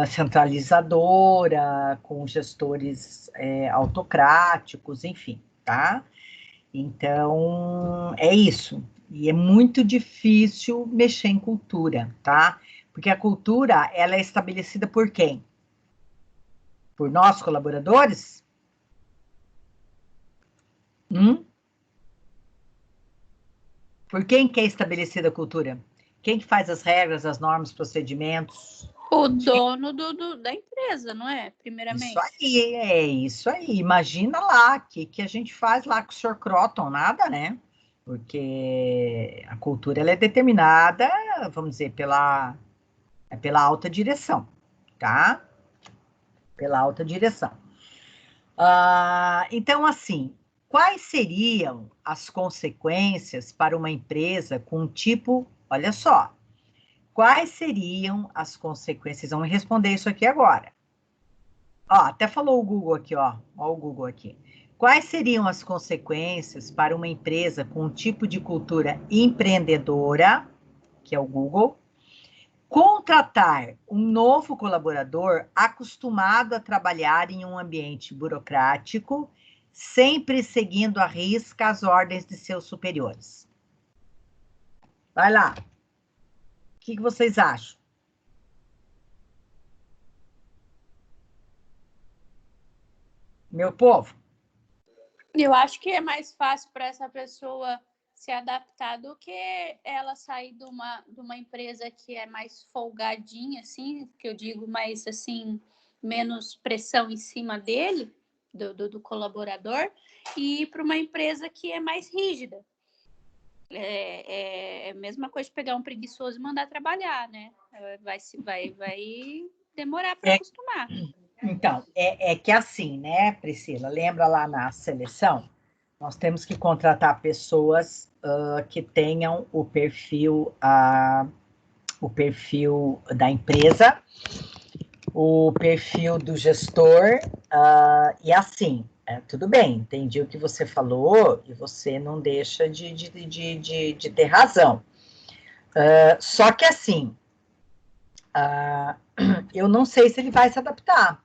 centralizadora, com gestores autocráticos, enfim, tá? Então, é isso. E é muito difícil mexer em cultura, tá? Porque a cultura, ela é estabelecida por quem? Por nós, colaboradores? Por quem que é estabelecida a cultura? Quem que faz as regras, as normas, procedimentos? O dono da empresa, não é? Primeiramente. Isso aí. Imagina lá, o que a gente faz lá com o Sr. Croton? Nada, né? Porque a cultura ela é determinada, vamos dizer, pela alta direção, tá? Pela alta direção. Então, assim, quais seriam as consequências para uma empresa com um tipo, olha só, quais seriam as consequências? Vamos responder isso aqui agora. Ó, até falou o Google aqui, ó o Google aqui. Quais seriam as consequências para uma empresa com um tipo de cultura empreendedora, que é o Google, contratar um novo colaborador acostumado a trabalhar em um ambiente burocrático, sempre seguindo à risca as ordens de seus superiores? Vai lá. O que vocês acham? Meu povo? Eu acho que é mais fácil para essa pessoa se adaptar do que ela sair de uma empresa que é mais folgadinha, assim, que eu digo mais, assim, menos pressão em cima dele, do colaborador, e ir para uma empresa que é mais rígida. É a mesma coisa de pegar um preguiçoso e mandar trabalhar, né? Vai demorar para acostumar. Então, é que assim, né, Priscila? Lembra lá na seleção? Nós temos que contratar pessoas que tenham o perfil da empresa, o perfil do gestor, e assim, tudo bem, entendi o que você falou, e você não deixa de ter razão. Só que assim, eu não sei se ele vai se adaptar,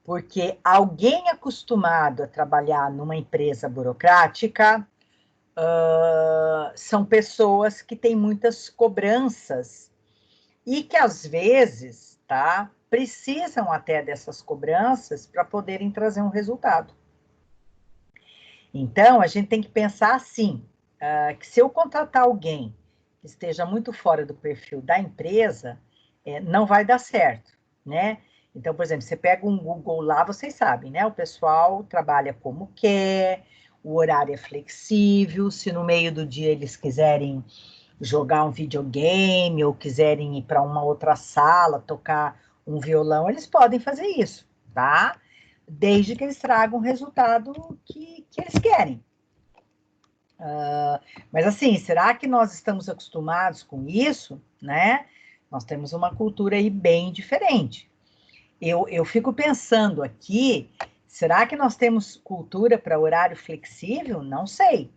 porque alguém acostumado a trabalhar numa empresa burocrática são pessoas que têm muitas cobranças e que, às vezes, tá, precisam até dessas cobranças para poderem trazer um resultado. Então, a gente tem que pensar assim, que se eu contratar alguém que esteja muito fora do perfil da empresa, não vai dar certo, né? Então, por exemplo, você pega um Google lá, vocês sabem, né? O pessoal trabalha como quer, o horário é flexível, se no meio do dia eles quiserem jogar um videogame ou quiserem ir para uma outra sala, tocar um violão, eles podem fazer isso, tá? Desde que eles tragam o resultado que eles querem. Mas assim, será que nós estamos acostumados com isso, né? Nós temos uma cultura aí bem diferente. Eu fico pensando aqui, será que nós temos cultura para horário flexível? Não sei,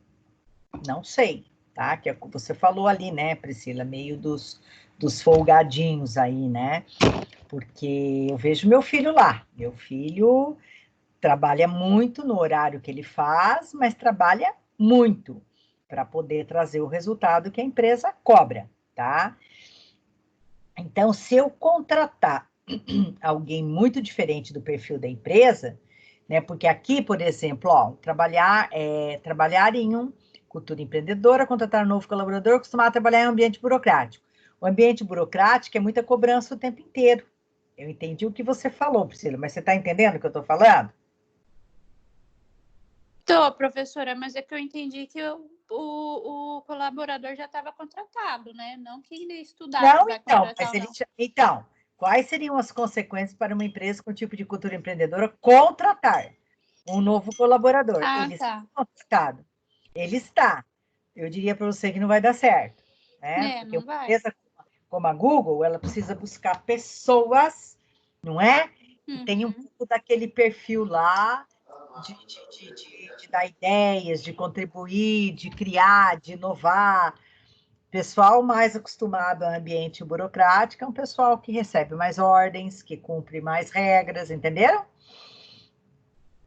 tá? Que você falou ali, né, Priscila, meio dos folgadinhos aí, né? Porque eu vejo meu filho lá, meu filho trabalha muito no horário que ele faz, mas trabalha muito para poder trazer o resultado que a empresa cobra, tá? Então, se eu contratar alguém muito diferente do perfil da empresa, né? Porque aqui, por exemplo, ó, trabalhar em uma cultura empreendedora, contratar um novo colaborador, acostumado a trabalhar em um ambiente burocrático. O ambiente burocrático é muita cobrança o tempo inteiro. Eu entendi o que você falou, Priscila, mas você está entendendo o que eu estou falando? Tô, professora, mas é que eu entendi que o colaborador já estava contratado, né? Não que ele estudar Não, vai então, contratar ou não. então, quais seriam as consequências para uma empresa com o tipo de cultura empreendedora contratar um novo colaborador? Ele está contratado. Ele está. Eu diria para você que não vai dar certo, né? Porque não uma vai. empresa como a Google, ela precisa buscar pessoas, não é? Que tenham um pouco daquele perfil lá de dar ideias, de contribuir, de criar, de inovar. pessoal mais acostumado ao ambiente burocrático é um pessoal que recebe mais ordens, que cumpre mais regras, entenderam?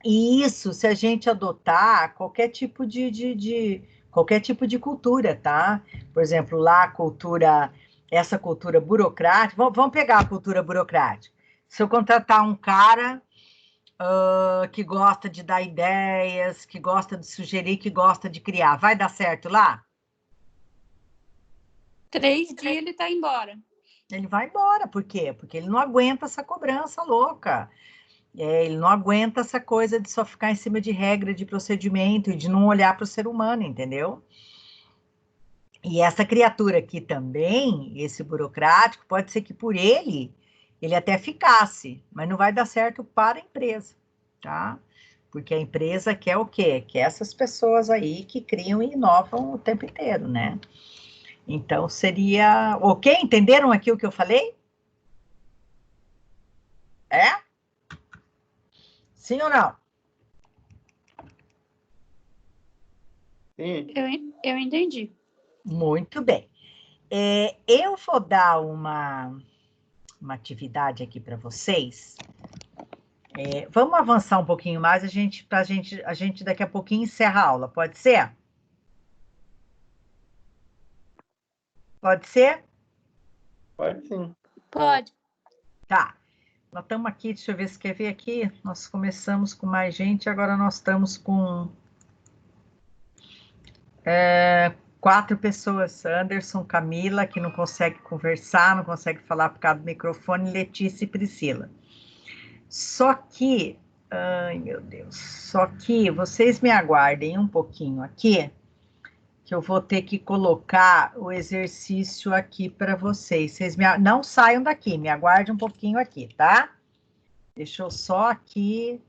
E isso, se a gente adotar qualquer tipo de cultura, tá? Por exemplo, lá a cultura, essa cultura burocrática, vamos pegar a cultura burocrática. Se eu contratar um cara que gosta de dar ideias, que gosta de sugerir, que gosta de criar, vai dar certo lá? 3 dias ele tá embora. Ele vai embora, por quê? Porque ele não aguenta essa cobrança louca. Ele não aguenta essa coisa de só ficar em cima de regra, de procedimento e de não olhar para o ser humano, entendeu? E essa criatura aqui também, esse burocrático, pode ser que por ele até ficasse, mas não vai dar certo para a empresa, tá? Porque a empresa quer o quê? Quer essas pessoas aí que criam e inovam o tempo inteiro, né? Então, seria... Ok? Entenderam aqui o que eu falei? É? Sim ou não? Sim. Eu entendi. Muito bem. Eu vou dar uma atividade aqui para vocês. Vamos avançar um pouquinho mais, a gente daqui a pouquinho encerra a aula, pode ser? Pode ser? Pode sim. Pode. Tá. Nós estamos aqui, deixa eu ver se quer ver aqui. Nós começamos com mais gente, agora nós estamos com 4 pessoas. Anderson, Camila, que não consegue conversar, não consegue falar por causa do microfone, Letícia e Priscila. Só que, ai meu Deus, só que vocês me aguardem um pouquinho aqui, que eu vou ter que colocar o exercício aqui para vocês. Não saiam daqui, me aguardem um pouquinho aqui, tá? Deixa eu só aqui,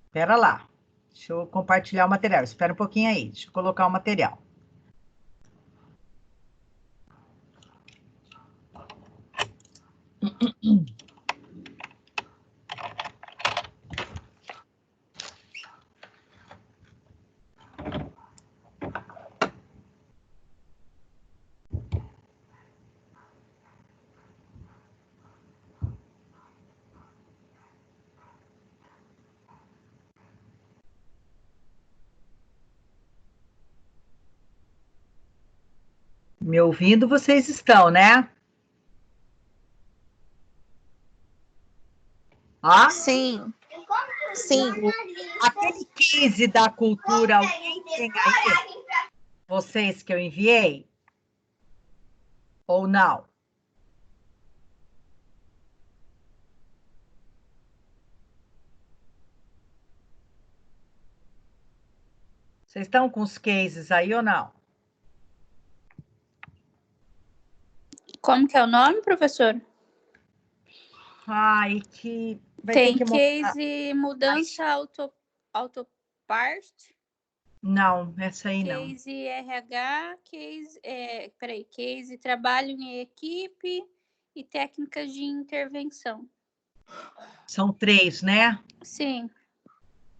espera lá, deixa eu compartilhar o material, espera um pouquinho aí, deixa eu colocar o material. Me ouvindo, vocês estão, né? Ah? Sim, sim. Aquele case da cultura, alguém tem aí? Vocês que eu enviei? Ou não? Vocês estão com os cases aí ou não? Como que é o nome, professor? Ai, que vai ter Tem que mostrar. case mudança autopart, Não, essa aí não. case RH, case trabalho em equipe e técnicas de intervenção. São 3, né? Sim.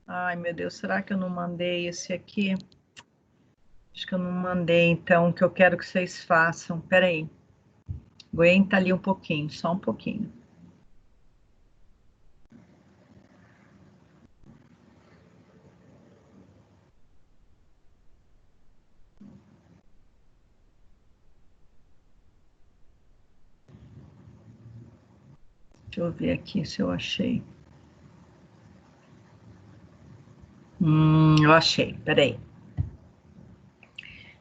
Ai, meu Deus, será que eu não mandei esse aqui? Acho que eu não mandei, então, o que eu quero que vocês façam. Peraí. Aguenta ali um pouquinho, só um pouquinho. Deixa eu ver aqui se eu achei. Eu achei, peraí.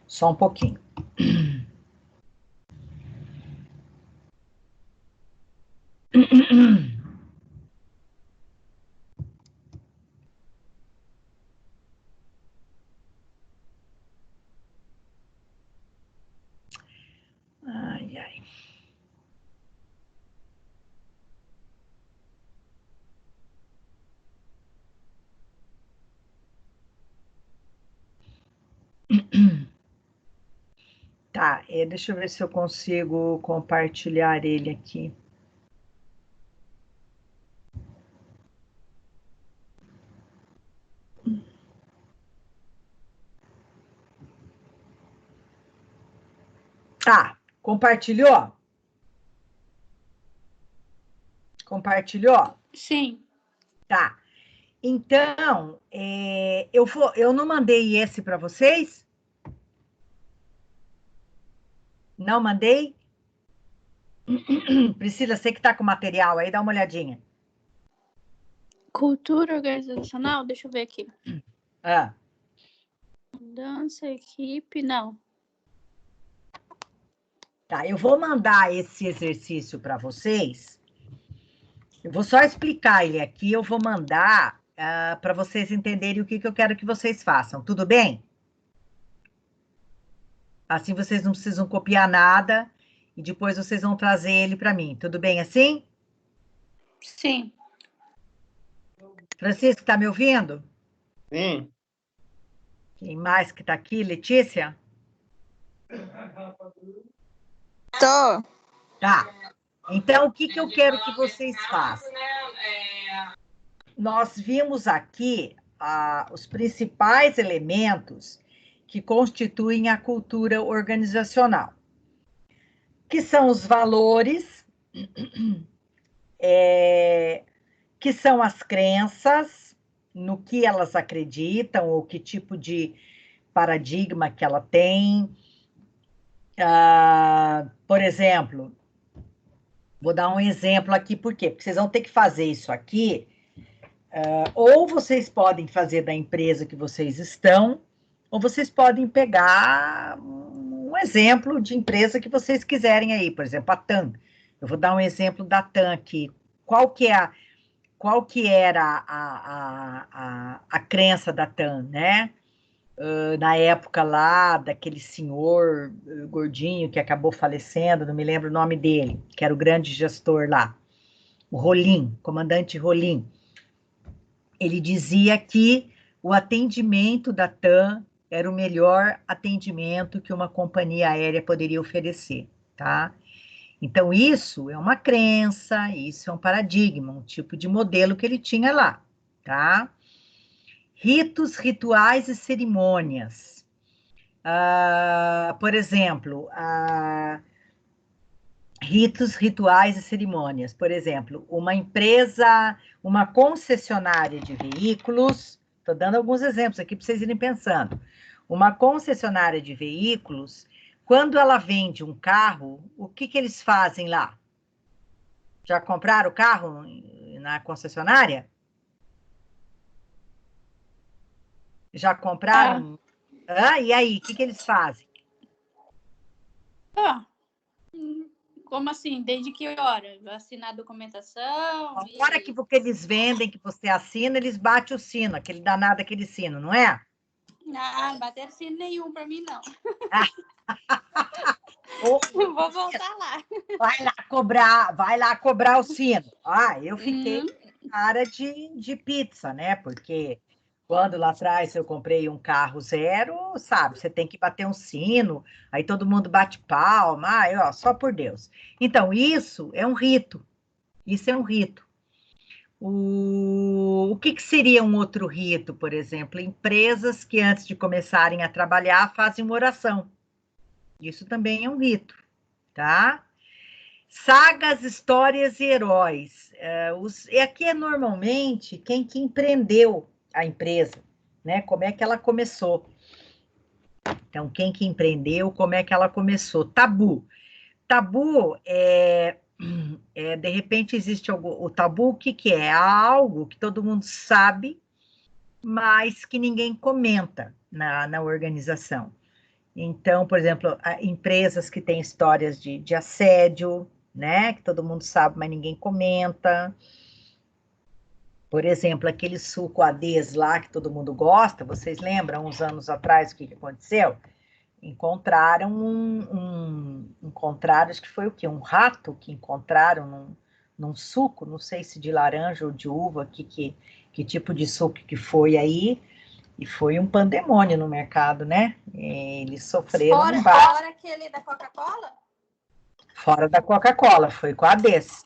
Só um pouquinho. Ai, ai. Tá, deixa eu ver se eu consigo compartilhar ele aqui. Tá, compartilhou? Compartilhou? Sim. Tá. Então, eu não mandei esse para vocês? Não mandei? Priscila, você que está com o material aí, dá uma olhadinha. Cultura organizacional, deixa eu ver aqui. Ah. Dança, equipe, não. Tá, eu vou mandar esse exercício para vocês. Eu vou só explicar ele aqui, eu vou mandar para vocês entenderem o que eu quero que vocês façam. Tudo bem? Assim vocês não precisam copiar nada e depois vocês vão trazer ele para mim. Tudo bem assim? Sim. Francisco, está me ouvindo? Sim. Quem mais que está aqui? Letícia? Tô. Tá. Então, o que eu quero que vocês façam? Nós vimos aqui os principais elementos que constituem a cultura organizacional, que são os valores, que são as crenças, no que elas acreditam, ou que tipo de paradigma que ela tem. Por exemplo, vou dar um exemplo aqui, por quê? Porque vocês vão ter que fazer isso aqui, ou vocês podem fazer da empresa que vocês estão, ou vocês podem pegar um exemplo de empresa que vocês quiserem aí, por exemplo, a TAM. Eu vou dar um exemplo da TAM aqui. Qual que era a crença da TAM, né? Na época lá, daquele senhor gordinho que acabou falecendo, não me lembro o nome dele, que era o grande gestor lá, o Rolim, comandante Rolim. Ele dizia que o atendimento da TAM era o melhor atendimento que uma companhia aérea poderia oferecer, tá? Então, isso é uma crença, isso é um paradigma, um tipo de modelo que ele tinha lá, tá? Ritos, rituais e cerimônias. Por exemplo, ritos, rituais e cerimônias. Por exemplo, uma empresa, uma concessionária de veículos, estou dando alguns exemplos aqui para vocês irem pensando. Uma concessionária de veículos, quando ela vende um carro, o que eles fazem lá? Já compraram o carro na concessionária? Já compraram? E aí, o que eles fazem? Como assim? Desde que hora? Assinar a documentação? A hora que eles vendem, que você assina, eles batem o sino, aquele danado, aquele sino, não é? Não bater sino nenhum para mim, não. Vou voltar lá. Vai lá cobrar o sino. Eu fiquei com cara de pizza, né? Porque quando lá atrás eu comprei um carro zero, sabe? Você tem que bater um sino, aí todo mundo bate palma, só por Deus. Então, isso é um rito. Isso é um rito. O que seria um outro rito, por exemplo? Empresas que antes de começarem a trabalhar fazem uma oração. Isso também é um rito, tá? Sagas, histórias e heróis. Aqui é normalmente quem que empreendeu a empresa, né? Como é que ela começou. Então, quem que empreendeu, como é que ela começou. Tabu. Tabu de repente existe o tabu, o que é? Algo que todo mundo sabe, mas que ninguém comenta na organização. Então, por exemplo, empresas que têm histórias de assédio, né? Que todo mundo sabe, mas ninguém comenta. Por exemplo, aquele suco Ades lá que todo mundo gosta, vocês lembram, uns anos atrás, o que aconteceu? Encontraram encontraram, acho que foi o quê? Um rato que encontraram num suco, não sei se de laranja ou de uva, que tipo de suco que foi aí, e foi um pandemônio no mercado, né? Eles sofreram Fora aquele da Coca-Cola? Fora da Coca-Cola, foi com a Ades.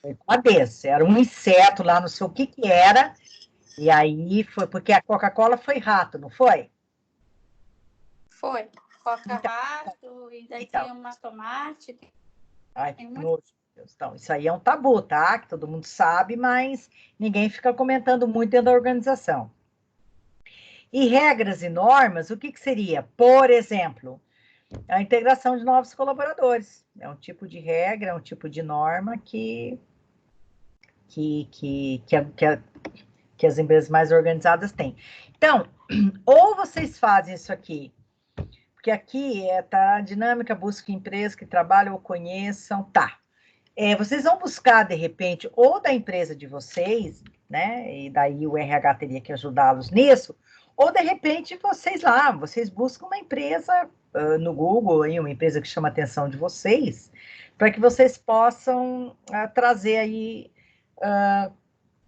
Foi com a Ades. Era um inseto lá, não sei o que era, e aí foi, porque a Coca-Cola foi rato, não foi? Foi. coca rato, e daí tem umas tomate. Ai, que nojo, Deus. Então, isso aí é um tabu, tá? Que todo mundo sabe, mas ninguém fica comentando muito dentro da organização. E regras e normas, o que seria? Por exemplo, a integração de novos colaboradores. É um tipo de regra, é um tipo de norma que as empresas mais organizadas têm. Então, ou vocês fazem isso aqui, porque aqui tá a dinâmica, busca empresas que trabalham ou conheçam, tá. Vocês vão buscar, de repente, ou da empresa de vocês, né? E daí o RH teria que ajudá-los nisso, ou de repente vocês buscam uma empresa no Google, aí, uma empresa que chama a atenção de vocês, para que vocês possam trazer aí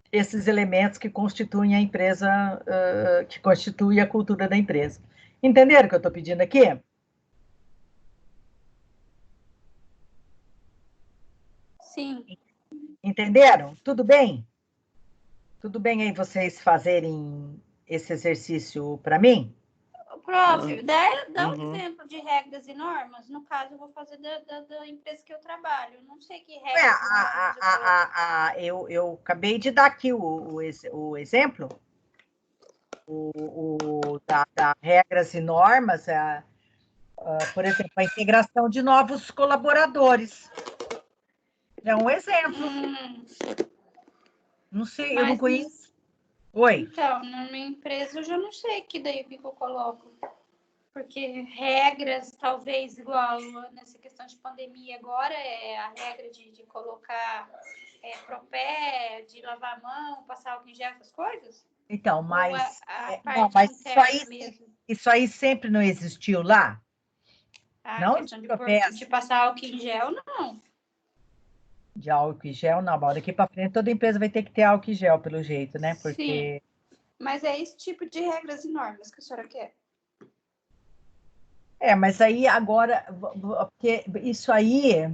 esses elementos que constituem a empresa, que constitui a cultura da empresa. Entenderam o que eu estou pedindo aqui? Sim. Entenderam? Tudo bem? Tudo bem aí vocês fazerem esse exercício para mim? Prof, dá um exemplo de regras e normas. No caso, eu vou fazer da empresa que eu trabalho. Eu não sei que regras e normas eu acabei de dar aqui o exemplo da regras e normas, por exemplo, a integração de novos colaboradores. É um exemplo. Não sei, eu não conheço. Oi? Então, na minha empresa eu já não sei que daí o que eu coloco. Porque regras, talvez, igual nessa questão de pandemia agora, é a regra de colocar propé, de lavar a mão, passar álcool em gel, essas coisas? Então, mas, não, mas isso aí sempre não existiu lá? A questão de passar álcool em gel, não. De álcool em gel, não. Daqui para frente, toda empresa vai ter que ter álcool em gel, pelo jeito, né? Porque... Sim, mas é esse tipo de regras e normas que a senhora quer. Mas aí agora, porque isso aí,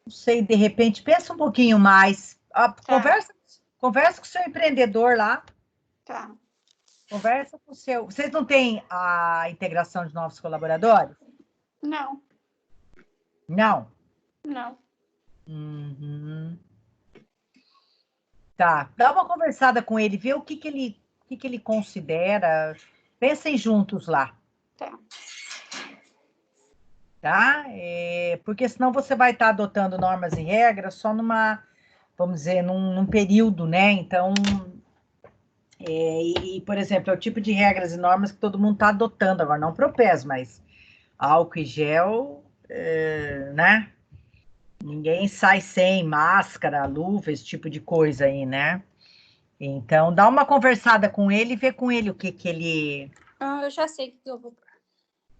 não sei, de repente, pensa um pouquinho mais. Conversa com o seu empreendedor lá. Tá. Conversa com o seu... Vocês não têm a integração de novos colaboradores? Não. Não? Não. Uhum. Tá, dá uma conversada com ele, vê o que ele considera. Pensem juntos lá. Tá? Porque senão você vai estar adotando normas e regras só vamos dizer, num período, né? Então, por exemplo, é o tipo de regras e normas que todo mundo está adotando agora, não propés, mas álcool e gel, né? Ninguém sai sem máscara, luva, esse tipo de coisa aí, né? Então, dá uma conversada com ele e vê com ele o que ele... Eu já sei o que eu vou...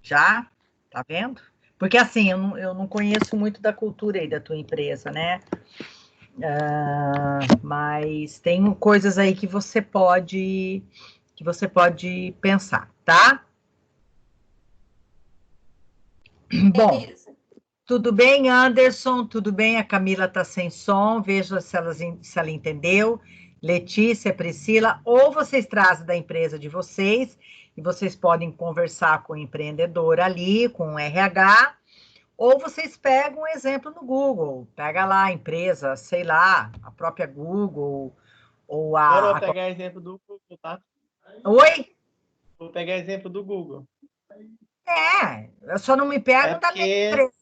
Já? Tá vendo? Porque, assim, eu não conheço muito da cultura aí da tua empresa, né? Mas tem coisas aí que você pode pensar, tá? Beleza. Bom, tudo bem, Anderson? Tudo bem? A Camila está sem som, veja se ela entendeu. Letícia, Priscila, ou vocês trazem da empresa de vocês, e vocês podem conversar com o empreendedor ali, com o RH, ou vocês pegam um exemplo no Google, pega lá a empresa, sei lá, a própria Google, ou Agora eu vou pegar exemplo do Google, tá? Oi? Vou pegar exemplo do Google. Eu só não me pego da minha empresa.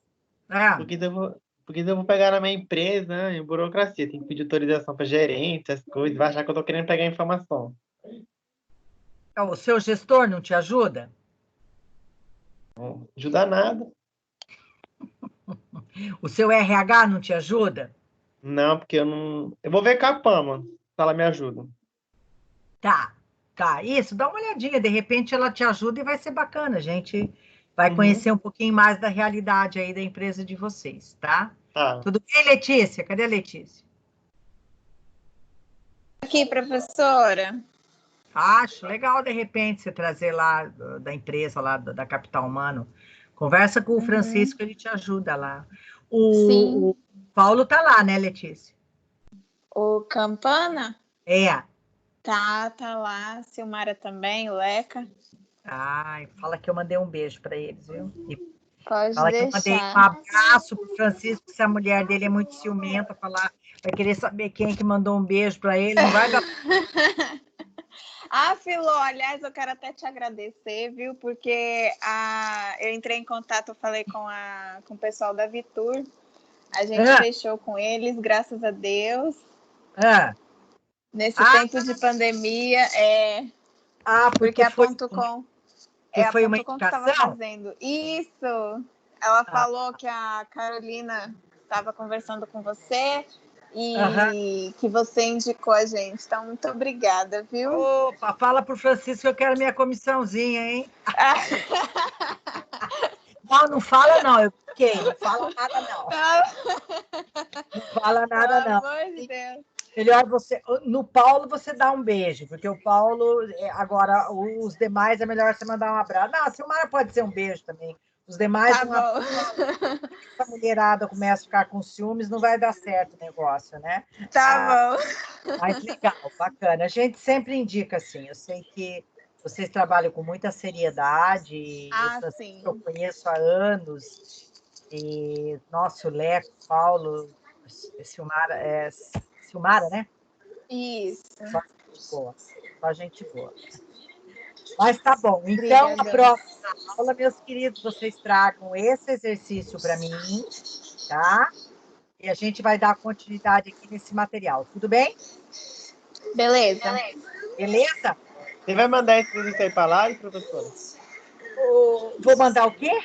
Porque eu vou pegar na minha empresa, né, em burocracia, tem que pedir autorização para gerente, essas coisas, vai achar que eu tô querendo pegar informação. O seu gestor não te ajuda? Não ajuda nada. O seu RH não te ajuda? Não, porque eu não... Eu vou ver com a Pama, se ela me ajuda. Tá. Isso, dá uma olhadinha, de repente ela te ajuda e vai ser bacana, a gente vai conhecer um pouquinho mais da realidade aí da empresa de vocês, tá? Tudo bem, Letícia? Cadê a Letícia? Aqui, professora. Acho legal, de repente, você trazer lá da empresa, lá da Capital Humano. Conversa com o Francisco, ele te ajuda lá. O Paulo tá lá, né, Letícia? O Campana? É. Tá lá. Silmara também, o Leca. Ai, fala que eu mandei um beijo para eles, viu? E Pode fala que eu mandei um deixar. abraço pro Francisco, se a mulher dele é muito ciumenta, falar, vai querer saber quem que mandou um beijo para ele, não vai dar. Ah, Filô, aliás, eu quero até te agradecer, viu? Porque eu entrei em contato, eu falei com o pessoal da Vitur, a gente fechou com eles, graças a Deus. Nesse tempo de pandemia, porque a Ponto.com estava fazendo. Isso! Ela falou que a Carolina estava conversando com você e que você indicou a gente. Então, muito obrigada, viu? Opa, fala pro Francisco que eu quero minha comissãozinha, hein? Não fala não, eu fiquei, não fala nada não. Não fala nada não. Pelo amor de Deus. Melhor você, no Paulo você dá um beijo, porque o Paulo, agora os demais é melhor você mandar um abraço. Não, a Silmara pode ser um beijo também. Os demais, tá bom. Se a mulherada começa a ficar com ciúmes, não vai dar certo o negócio, né? Tá bom. Mas legal, bacana. A gente sempre indica assim, eu sei que vocês trabalham com muita seriedade, sim. eu conheço há anos, e nosso Leco, Paulo, Silmara, né? Isso. Só gente boa. Mas tá bom. Então, a próxima aula, meus queridos, vocês tragam esse exercício para mim, tá? E a gente vai dar continuidade aqui nesse material. Tudo bem? Beleza. Beleza? Você vai mandar esse exercício aí para lá, professora? Vou mandar o quê?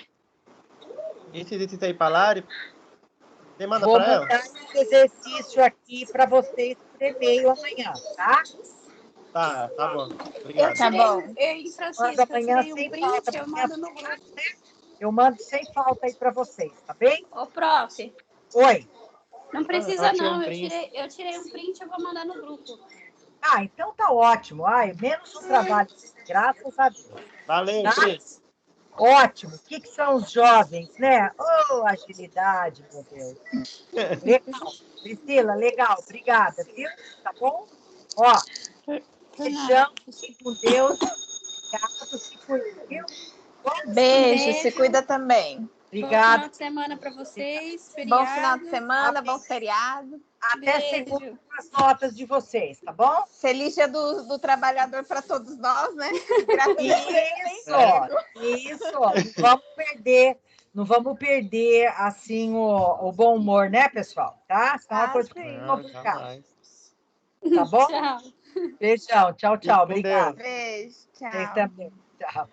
Esse exercício aí para lá, você manda Vou para ela? mandar esse exercício aqui para vocês por e-mail amanhã, tá? Tá bom. Obrigado. Tá bom. Ei, Francisco, Manda amanhã eu tirei um sem print, falta. eu mando no grupo. Eu mando sem falta aí para vocês, tá bem? Ô, prof. Oi. Não precisa não, um eu tirei um print, eu vou mandar no grupo. Então tá ótimo. Menos um trabalho, graças a Deus. Valeu, tá? Cris. Ótimo. O que são os jovens, né? Agilidade, meu Deus. Legal. Priscila, legal. Obrigada, viu? Tá bom? Beijão. Fique com Deus. Obrigado. Se cuida, viu? Beijo. Se cuida também. Obrigada. Bom final de semana para vocês. Feriado. Bom final de semana, bom feriado. Até segunda com as notas de vocês, tá bom? Feliz dia do trabalhador para todos nós, né? Isso. Não vamos perder assim o bom humor, né, pessoal? Tá? Senão é uma coisa complicada. Tá bom? Tchau. Beijão. Tchau. Obrigada. Beijo. Tchau. Vocês também. Tchau.